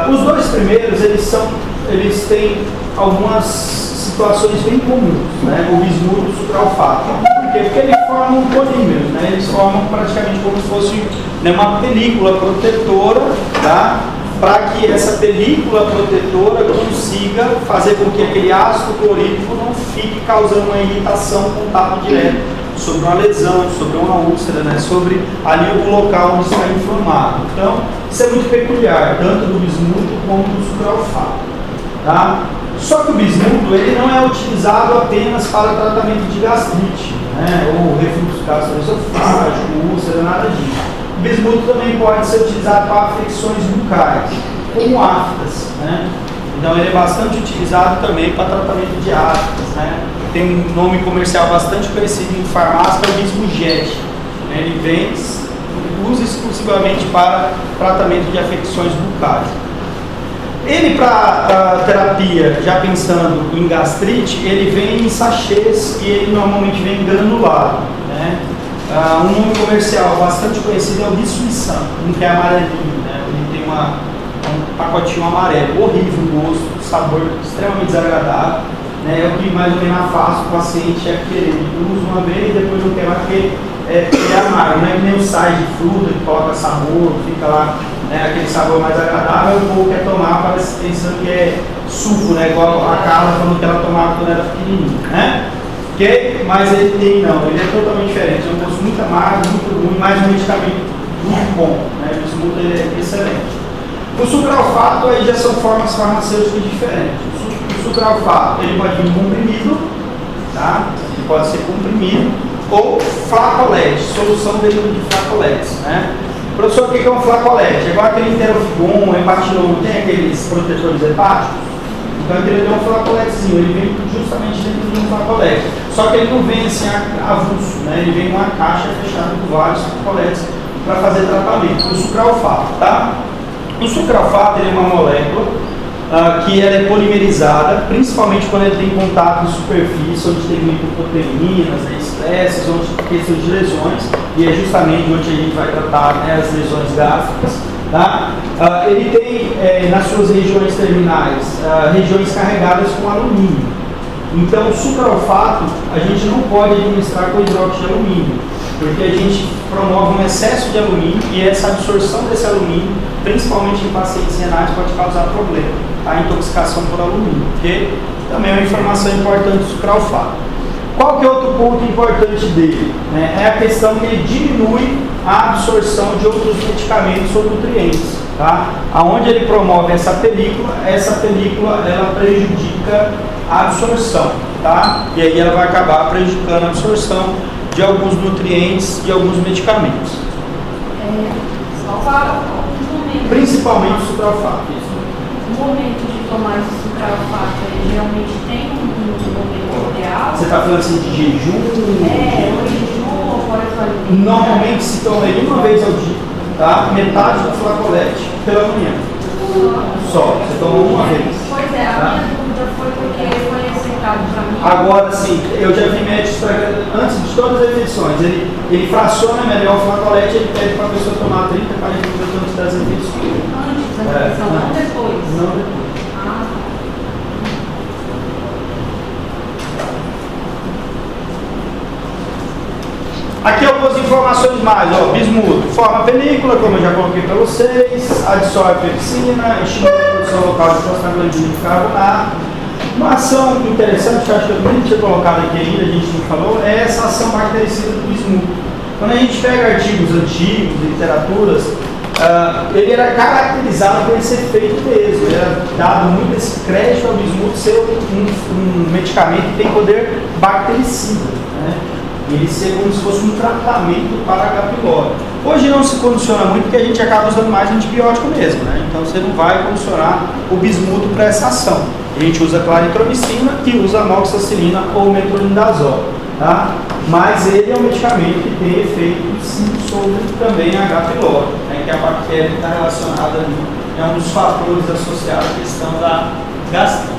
Os dois primeiros, eles têm algumas situações bem comuns, né? O bismuto e o sucralfato. Por quê? Porque eles formam polímeros, né? Eles formam praticamente como se fosse, né, uma película protetora, tá? Para que essa película protetora consiga fazer com que aquele ácido clorídrico não fique causando uma irritação, contato direto sobre uma lesão, sobre uma úlcera, né, sobre ali o local onde está inflamado. Então, isso é muito peculiar, tanto do bismuto como do sucralfato, tá? Só que o bismuto, ele não é utilizado apenas para tratamento de gastrite, né, ou refluxo gastroesofágico, úlcera, nada disso. O bismuto também pode ser utilizado para afecções bucais, como aftas, né? Então ele é bastante utilizado também para tratamento de aftas, né? Tem um nome comercial bastante conhecido em farmácia, que é o Bismujet, né? Ele usa exclusivamente para tratamento de afecções bucais. Ele, para terapia, já pensando em gastrite, ele vem em sachês e ele normalmente vem granulado, né? Um nome comercial bastante conhecido é o Rissuisan, que é amarelinho, né? Ele tem um pacotinho amarelo, horrível o gosto, sabor extremamente desagradável, né? É o que mais ou menos afasta o paciente, é que ele usa uma vez e depois não quer mais, porque ele é amargo, não é que nem o sais de fruta que coloca sabor, fica lá, né, aquele sabor mais agradável, o povo quer tomar, parece pensando que é suco, né? Igual a Carla falando que ela tomava quando era pequenininha, né? Okay? Mas ele tem não, ele é totalmente diferente, é um gosto muito amargo, muito ruim, mas um medicamento muito bom, né? O bismuto ele é excelente. O sucralfato aí já são formas farmacêuticas diferentes. O sucralfato ele pode vir comprimido, tá? Ele pode ser comprimido, ou flacolete, solução derivada de flacoletes, né? Professor, o que é um flacolete? Igual aquele Interferon, hepatinol, tem aqueles protetores hepáticos? Então ele deu um flacoletezinho, ele vem justamente dentro de um flacolete. Só que ele não vem assim avulso, né? Ele vem em uma caixa fechada com vários flacoletes para fazer tratamento. O sucralfato, tá? O sucralfato ele é uma molécula que ela é polimerizada, principalmente quando ele tem contato em superfície, onde tem glicoproteínas, né, espécies, onde tem questões de lesões, e é justamente onde a gente vai tratar, né, as lesões gástricas. Tá? Ele tem nas suas regiões terminais regiões carregadas com alumínio. Então o sucralfato a gente não pode administrar com hidróxido de alumínio, porque a gente promove um excesso de alumínio e essa absorção desse alumínio, principalmente em pacientes renais, pode causar problema, a intoxicação por alumínio, que também é uma informação importante do sucralfato. Qual que é outro ponto importante dele? É a questão que ele diminui a absorção de outros medicamentos ou nutrientes. Tá? Aonde ele promove essa película ela prejudica a absorção. Tá? E aí ela vai acabar prejudicando a absorção de alguns nutrientes e alguns medicamentos. Principalmente o sucralfato. O momento de tomar esse sucralfato, ele realmente tem um momento ideal? Você está falando assim de jejum? Ou jejum ou fora do alimento? Normalmente se toma ele uma vez ao dia, tá? Metade do flacolete pela manhã. Só, você toma uma vez. Pois é, a minha dúvida foi porque foi recetado para mim. Agora sim, eu já vi médicos, antes de todas as refeições, ele fraciona melhor o flacolete, ele pede para a pessoa tomar 30, 40 minutos antes das refeições. Antes da refeição, não depois. Não depois. Aqui algumas informações mais, ó, bismuto, forma película, como eu já coloquei para vocês, adsorbe pepsina, estimula a produção local de prostaglandina e carbonato. Uma ação interessante, que eu acho que eu nem tinha colocado aqui ainda, a gente não falou, é essa ação bactericida do bismuto. Quando a gente pega artigos antigos, literaturas, ele era caracterizado por esse efeito mesmo, ele era dado muito esse crédito ao bismuto ser um medicamento que tem poder bactericida, né? Ele ser como se fosse um tratamento para a H. pylori. Hoje não se condiciona muito porque a gente acaba usando mais antibiótico mesmo, né? Então você não vai condicionar o bismuto para essa ação. A gente usa claritromicina e usa amoxicilina ou metronidazol, tá? Mas ele é um medicamento que tem efeito sim sobre também a H. pylori, né? Que a bactéria está relacionada ali, é um dos fatores associados à questão da gastrite.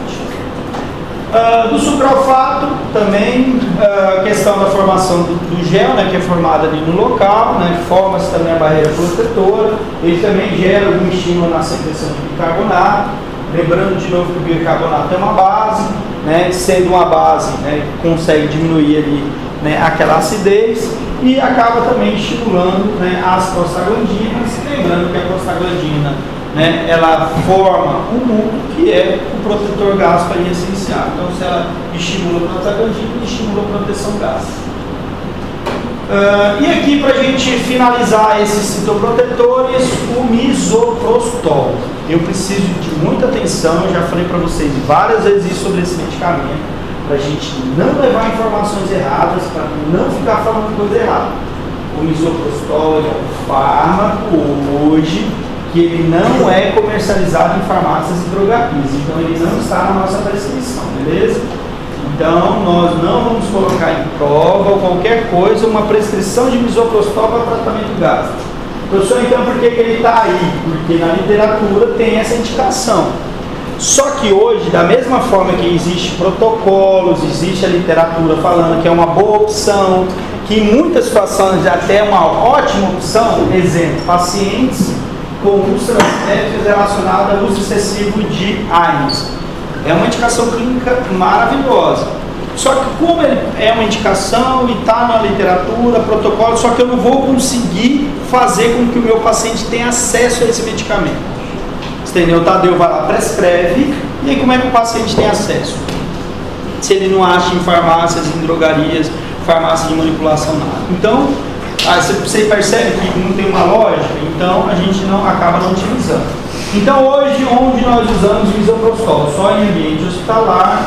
Do sucralfato também, a questão da formação do gel, né, que é formado ali no local, né, forma-se também a barreira protetora, ele também gera algum estímulo na secreção de bicarbonato, lembrando de novo que o bicarbonato é uma base, né, sendo uma base, né, consegue diminuir ali, né, aquela acidez e acaba também estimulando, né, as prostaglandinas, lembrando que a prostaglandina, né, ela forma um muco que é o protetor gástrico ali essencial. Então, se ela estimula a prostaglandina, estimula a proteção gástrica. E aqui, para a gente finalizar esses citoprotetores, o misoprostol. Eu preciso de muita atenção, eu já falei para vocês várias vezes sobre esse medicamento, para a gente não levar informações erradas, para não ficar falando coisa errada. O misoprostol é um fármaco hoje que ele não é comercializado em farmácias e drogarias, então ele não está na nossa prescrição, beleza? Então nós não vamos colocar em prova ou qualquer coisa uma prescrição de misoprostol para tratamento gástrico. Professor, então por que ele está aí? Porque na literatura tem essa indicação. Só que hoje, da mesma forma que existe protocolos, existe a literatura falando que é uma boa opção, que em muitas situações é até uma ótima opção, exemplo, pacientes com úlceras sépticas relacionadas ao uso excessivo de AINES. É uma indicação clínica maravilhosa. Só que como ele é uma indicação e está na literatura, protocolo, só que eu não vou conseguir fazer com que o meu paciente tenha acesso a esse medicamento. Entendeu? O Tadeu vai lá, prescreve, e aí como é que o paciente tem acesso? Se ele não acha em farmácias, em drogarias, farmácia de manipulação, nada. Então, você percebe que não tem uma lógica, então a gente acaba não utilizando. Então hoje, onde nós usamos o misoprostol? Só em ambiente hospitalar,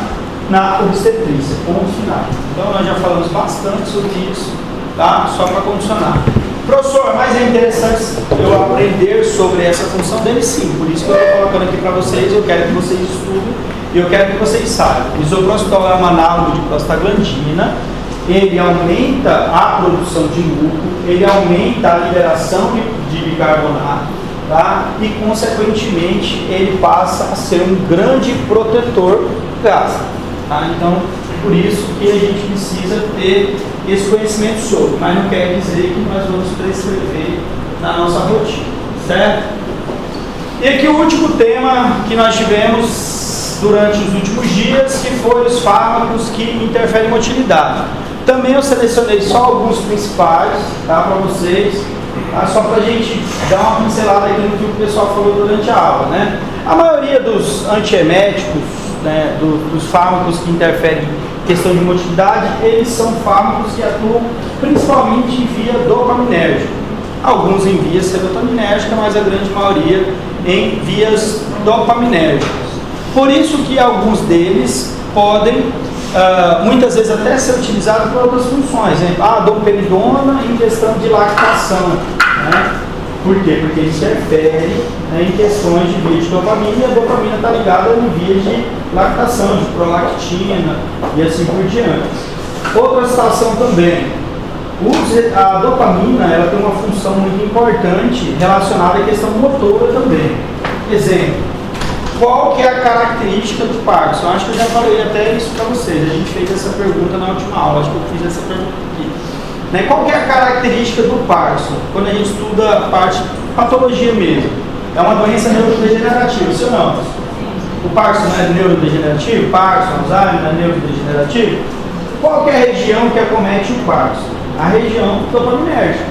na obstetrícia, ponto final. Então nós já falamos bastante sobre isso, tá? Só para condicionar. Professor, mas é interessante eu aprender sobre essa função dele, sim. Por isso que eu estou colocando aqui para vocês, eu quero que vocês estudem e eu quero que vocês saibam. O misoprostol é um análogo de prostaglandina. Ele aumenta a produção de muco, ele aumenta a liberação de bicarbonato, tá? E, consequentemente, ele passa a ser um grande protetor gástrico, tá? Então, por isso que a gente precisa ter esse conhecimento sobre, mas não quer dizer que nós vamos prescrever na nossa rotina, certo? E aqui o último tema que nós tivemos durante os últimos dias, que foi os fármacos que interferem em motilidade. Também eu selecionei só alguns principais, tá, para vocês, tá, só para a gente dar uma pincelada aqui no que o pessoal falou durante a aula, né? A maioria dos antieméticos, né, dos fármacos que interferem em questão de motilidade, eles são fármacos que atuam principalmente em via dopaminérgica. Alguns em via serotoninérgica, mas a grande maioria em vias dopaminérgicas. Por isso que alguns deles podem muitas vezes até ser utilizado para outras funções, né? A domperidona em questão de lactação, né? Por quê? Porque ele interfere, né, em questões de via de dopamina, e a dopamina está ligada em via de lactação, de prolactina e assim por diante. Outra situação também, a dopamina ela tem uma função muito importante relacionada à questão motora também. Exemplo, qual que é a característica do Parkinson? Acho que eu já falei até isso para vocês. A gente fez essa pergunta na última aula. Acho que eu fiz essa pergunta aqui. Né? Qual que é a característica do Parkinson? Quando a gente estuda a parte de patologia mesmo. É uma doença neurodegenerativa, sim ou não? O Parkinson não é neurodegenerativo? Parkinson, Alzheimer não é neurodegenerativo? Qual que é a região que acomete o Parkinson? A região dopaminérgica.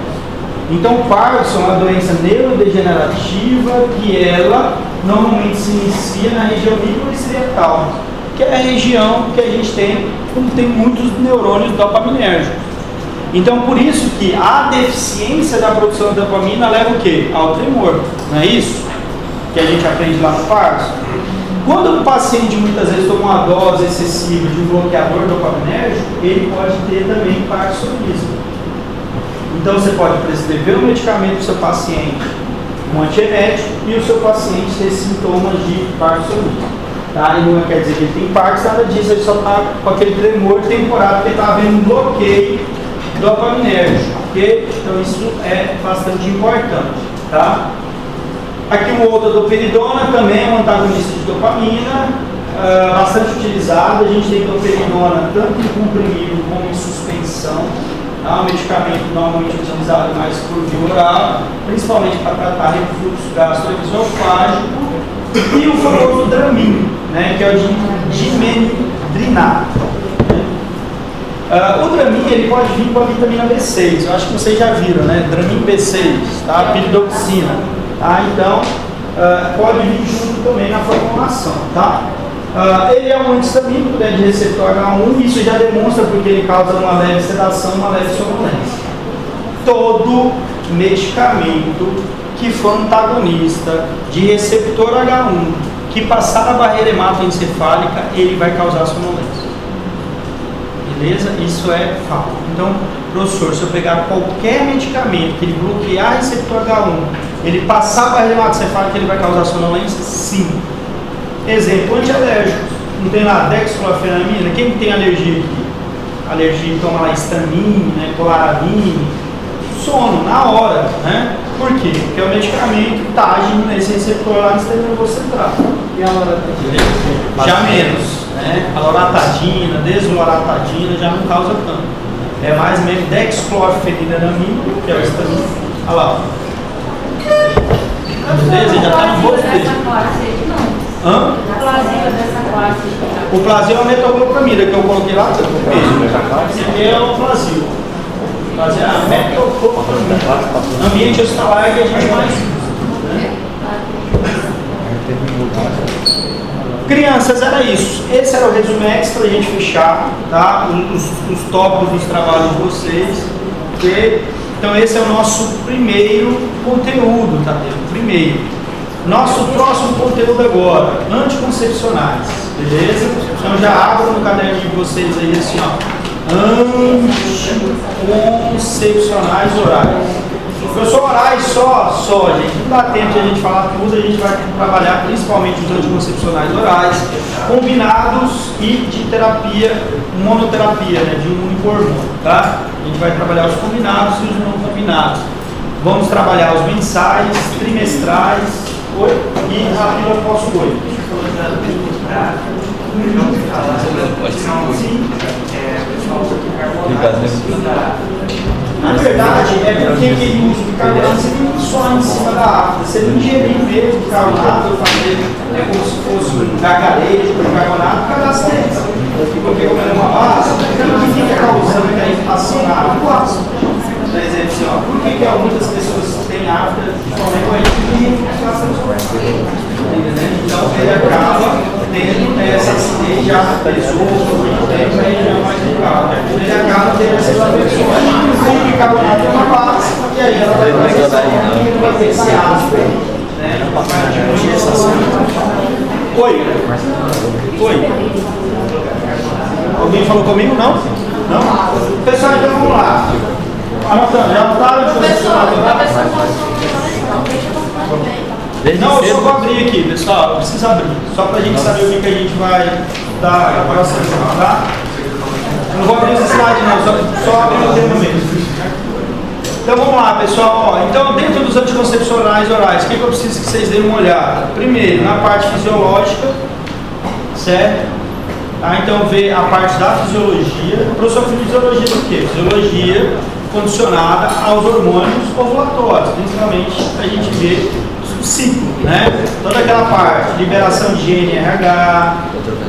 Então, o Parkinson é uma doença neurodegenerativa que ela normalmente se inicia na região microestriatal, que é a região que a gente tem, como tem muitos neurônios dopaminérgicos. Então, por isso que a deficiência da produção da dopamina leva o quê? Ao tremor, não é isso? Que a gente aprende lá no Parkinson. Quando o paciente muitas vezes toma uma dose excessiva de um bloqueador dopaminérgico, ele pode ter também parkinsonismo. Então você pode prescrever um medicamento para o seu paciente, um antiemético, e o seu paciente ter sintomas de parkinsonismo. tá? E não quer dizer que ele tem partes, nada disso, ele só está com aquele tremor temporário, porque está havendo um bloqueio dopaminérgico, ok? Então isso é bastante importante, tá? Aqui uma outra doperidona, também é um antagonista de dopamina, bastante utilizado. A gente tem doperidona tanto em comprimido como em suspensão. Tá? Um medicamento normalmente utilizado mais por via oral, principalmente para tratar refluxo gastroesofágico. E o famoso Dramin, né, que é o dimendrinato. O Dramin ele pode vir com a vitamina B6, eu acho que vocês já viram, né? Dramin B6, tá? Piridoxina. Tá? Então, pode vir junto também na formulação. Tá? Ele é um antistamínico, né, de receptor H1, isso já demonstra porque ele causa uma leve sedação, uma leve sonolência. Todo medicamento que for antagonista de receptor H1, que passar a barreira hematoencefálica, ele vai causar sonolência. Beleza? Isso é fato. Então, professor, se eu pegar qualquer medicamento que ele bloquear receptor H1, ele passar a barreira hematoencefálica, ele vai causar sonolência? Sim. Exemplo, antialérgicos. Não tem lá dexclorofenamina? Quem tem alergia aqui? Alergia toma lá histamina, né, cloramine. Sono, na hora, né? Por quê? Porque o medicamento está agindo nesse receptor lá no sistema nervoso central. E a loratadina? Já menos, né? A loratadina, desloratadina já não causa tanto. É mais mesmo dexclorofenamina, que é o histamina. Olha lá. Beleza? Já está no rosto dele. Hã? O Plasio é a metoclopramida que eu coloquei lá. Esse aqui é o Plasio. Plasio é a metoclopramida. Ambiente hospitalar que a gente mais usa, né? Crianças, era isso. Esse era o resumex para a gente fechar, tá? Os tópicos dos trabalhos de vocês. Okay? Então esse é o nosso primeiro conteúdo, tá? Primeiro. Nosso próximo conteúdo agora, anticoncepcionais, beleza? Então já abram no caderno de vocês aí assim, ó. Anticoncepcionais orais. Professor, orais só, gente. Não dá tempo de a gente falar tudo, a gente vai trabalhar principalmente os anticoncepcionais orais, combinados e de terapia, monoterapia, né, de um único hormônio, tá? A gente vai trabalhar os combinados e os não combinados. Vamos trabalhar os mensais, trimestrais, e a pílula pós-coito. Na verdade, é porque ele usa o bicarbonato só em cima da afta. Se ele ingerir mesmo o bicarbonato, é como se fosse um gargarejo com bicarbonato, cadastra isso. Porque como é uma base, então que fica causando a irritação na afta. Por exemplo, assim, ó, por que muitas pessoas têm afta de forma egoísta e então ele acaba tendo essa acidez de afta ele mais legal. Ele acaba tendo essas aversões, o bicarbonato é uma base, e aí ela vai ter esse ácido, né? Oi. Alguém falou comigo? Não? Não? Pessoal, então vamos lá. Anotando, já anotaram? Não, eu só vou abrir aqui, pessoal. Precisa abrir. Só pra gente saber o que a gente vai dar a próxima, tá? Eu não vou abrir esse slide não, só abrir o tema mesmo. Então vamos lá, pessoal. Ó, então, dentro dos anticoncepcionais orais, o que eu preciso que vocês deem uma olhada? Primeiro, na parte fisiológica, certo? Tá? Então, ver a parte da fisiologia. Professor, fisiologia do quê? Fisiologia condicionada aos hormônios ovulatórios, principalmente a gente vê o ciclo, né? Toda aquela parte, liberação de GNRH,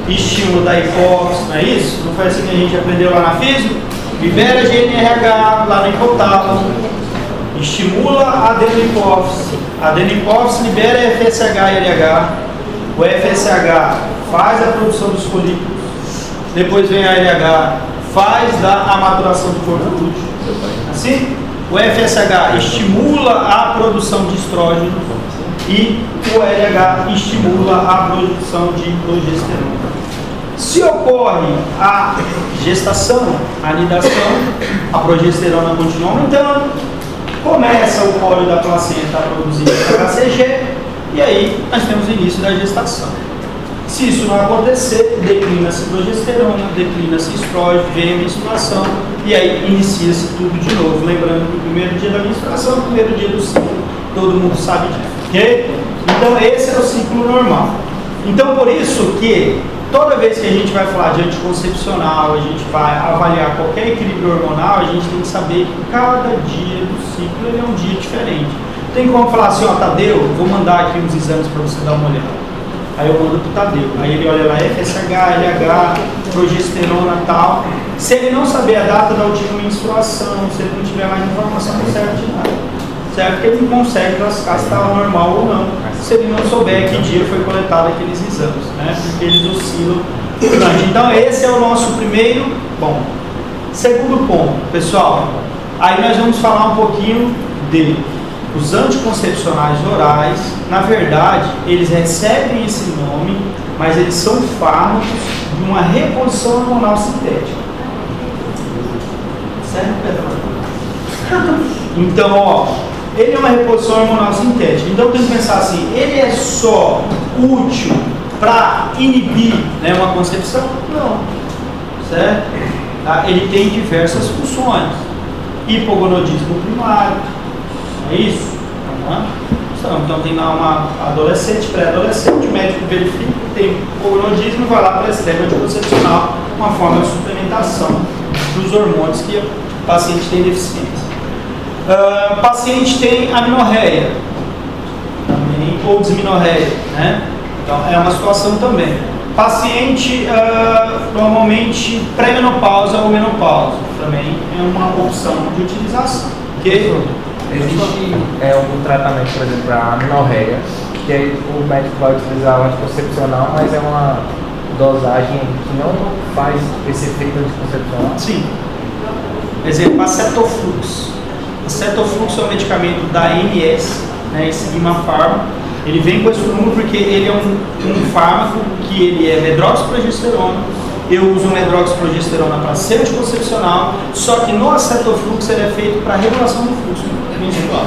estímulo da hipófise, não é isso? Não foi assim que a gente aprendeu lá na física? Libera GNRH lá no hipotálamo, estimula a adenopófise. A adenopófise libera FSH e LH. O FSH faz a produção dos folículos, depois vem a LH, faz a maturação do corpo lúteo. Assim, o FSH estimula a produção de estrógeno e o LH estimula a produção de progesterona. Se ocorre a gestação, a anidação, a progesterona continua aumentando, começa o cólio da placenta a produzir HCG e aí nós temos o início da gestação. Se isso não acontecer, declina-se progesterona, declina-se estrógeno, vem a menstruação e aí inicia-se tudo de novo. Lembrando que o primeiro dia da menstruação é o primeiro dia do ciclo, todo mundo sabe disso, ok? Então esse é o ciclo normal. Então por isso que toda vez que a gente vai falar de anticoncepcional, a gente vai avaliar qualquer equilíbrio hormonal, a gente tem que saber que cada dia do ciclo ele é um dia diferente. Tem como falar assim, ó, Tadeu, vou mandar aqui uns exames para você dar uma olhada. Aí eu mando pro Tadeu. Aí ele olha lá, FSH, LH, progesterona e tal. Se ele não saber a data da última menstruação, se ele não tiver mais informação, não serve de nada. Certo? Porque ele não consegue classificar se estava normal ou não. Se ele não souber que dia foi coletado aqueles exames, né? Porque eles oscilam durante. Então esse é o nosso primeiro ponto. Segundo ponto, pessoal, aí nós vamos falar um pouquinho de os anticoncepcionais orais. Na verdade, eles recebem esse nome, mas eles são fármacos de uma reposição hormonal sintética. Certo, Pedro? Então, ó, ele é uma reposição hormonal sintética. Então, tem que pensar assim, ele é só útil para inibir, né, uma concepção? Não. Certo? Tá? Ele tem diversas funções. Hipogonadismo primário. É isso? Então tem lá uma adolescente, pré-adolescente, o médico verifica que tem hipogonadismo e vai lá para esse tema anticoncepcional, uma forma de suplementação dos hormônios que o paciente tem deficiência. O paciente tem amenorreia, também, ou dismenorreia, né? Então é uma situação também. Paciente normalmente pré-menopausa ou menopausa, também é uma opção de utilização. Okay? Existe algum tratamento, por exemplo, para a amenorreia, que aí o médico vai utilizar o anticoncepcional, mas é uma dosagem que não faz esse efeito anticoncepcional? Sim. Exemplo, acetoflux. Acetoflux é um medicamento da ANS, né, esse Guimafarma. Ele vem com esse número porque ele é um fármaco que ele é medroxiprogesterona. Eu uso medroxiprogesterona para ser anticoncepcional, só que no acetoflux ele é feito para regulação do fluxo menstrual.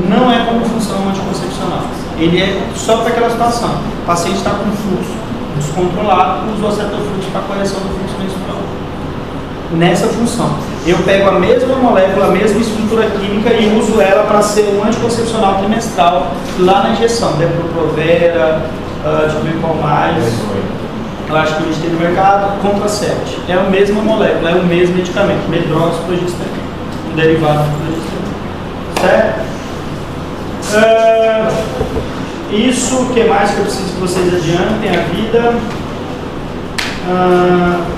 Não é como função anticoncepcional. Ele é só para aquela situação. O paciente está com fluxo descontrolado, usa o acetoflux para correção do fluxo menstrual. Nessa função. Eu pego a mesma molécula, a mesma estrutura química e uso ela para ser um anticoncepcional trimestral lá na injeção. Depo-Provera, deixa eu ver qual mais. Eu acho que a gente tem no mercado, Contracept. É a mesma molécula, é o mesmo medicamento, medroxiprogesterona, um derivado de progesterona. Certo? Isso, o que mais que eu preciso que vocês adiantem a vida?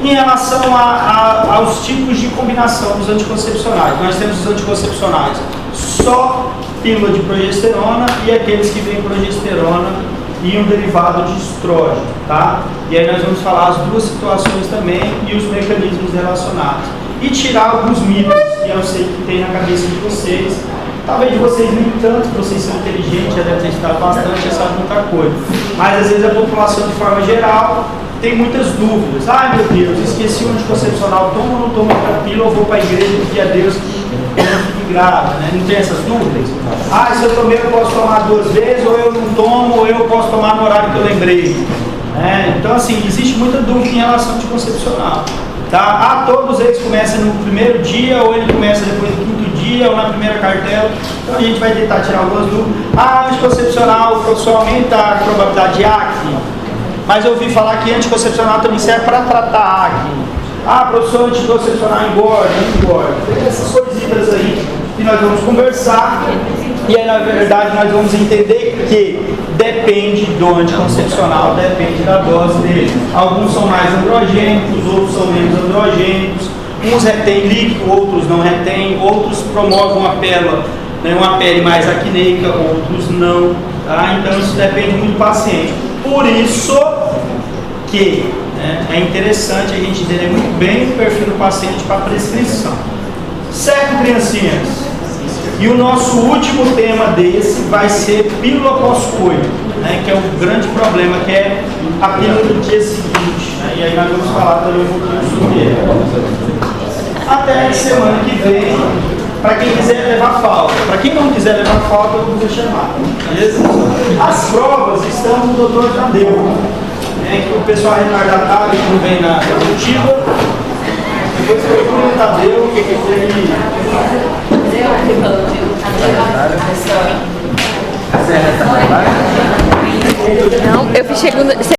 Em relação aos tipos de combinação dos anticoncepcionais, nós temos os anticoncepcionais só pílula de progesterona e aqueles que vêm progesterona e um derivado de estrógeno, tá? E aí nós vamos falar as duas situações também e os mecanismos relacionados. E tirar alguns mitos que eu sei que tem na cabeça de vocês. Talvez de vocês nem tanto, vocês são inteligentes, já devem ter estudado bastante, já sabem muita coisa. Mas às vezes a população de forma geral tem muitas dúvidas. Ai meu Deus, esqueci o anticoncepcional, tomo ou não tomo outra pílula, ou vou para a igreja e pedir a Deus que eu não fique grávida, né? Não tem essas dúvidas? Ah, se eu tomei eu posso tomar 2 vezes, ou eu não tomo, ou eu posso tomar no horário que eu lembrei. Então assim, existe muita dúvida em relação ao anticoncepcional. Tá? Todos eles começam no primeiro dia, ou ele começa depois do 5º dia, ou na primeira cartela. Então a gente vai tentar tirar algumas dúvidas. Anticoncepcional, o professor aumenta a probabilidade de acne. Mas eu ouvi falar que anticoncepcional também serve para tratar acne. Professor, anticoncepcional engorda, não engorda. Tem essas coisitas aí que nós vamos conversar. E aí, na verdade, nós vamos entender que depende do anticoncepcional, depende da dose dele. Alguns são mais androgênicos, outros são menos androgênicos. Uns retêm líquido, outros não retêm. Outros promovem uma pele mais acneica, outros não. Tá? Então, isso depende muito do paciente. Por isso que é interessante a gente entender muito bem o perfil do paciente para prescrição. Certo, criancinhas? E o nosso último tema desse vai ser pílula pós-coito, que é o grande problema, que é a pílula do dia seguinte. E aí nós vamos falar também um pouquinho sobre ele. Até semana que vem, para quem quiser levar falta. Para quem não quiser levar falta, eu vou chamar. Beleza? As provas estão no Dr. Tadeu. né, que o pessoal retardatário que não vem na executiva, depois procura o Tadeu, o que ele... Você é retardatário? Não, eu fiz segunda.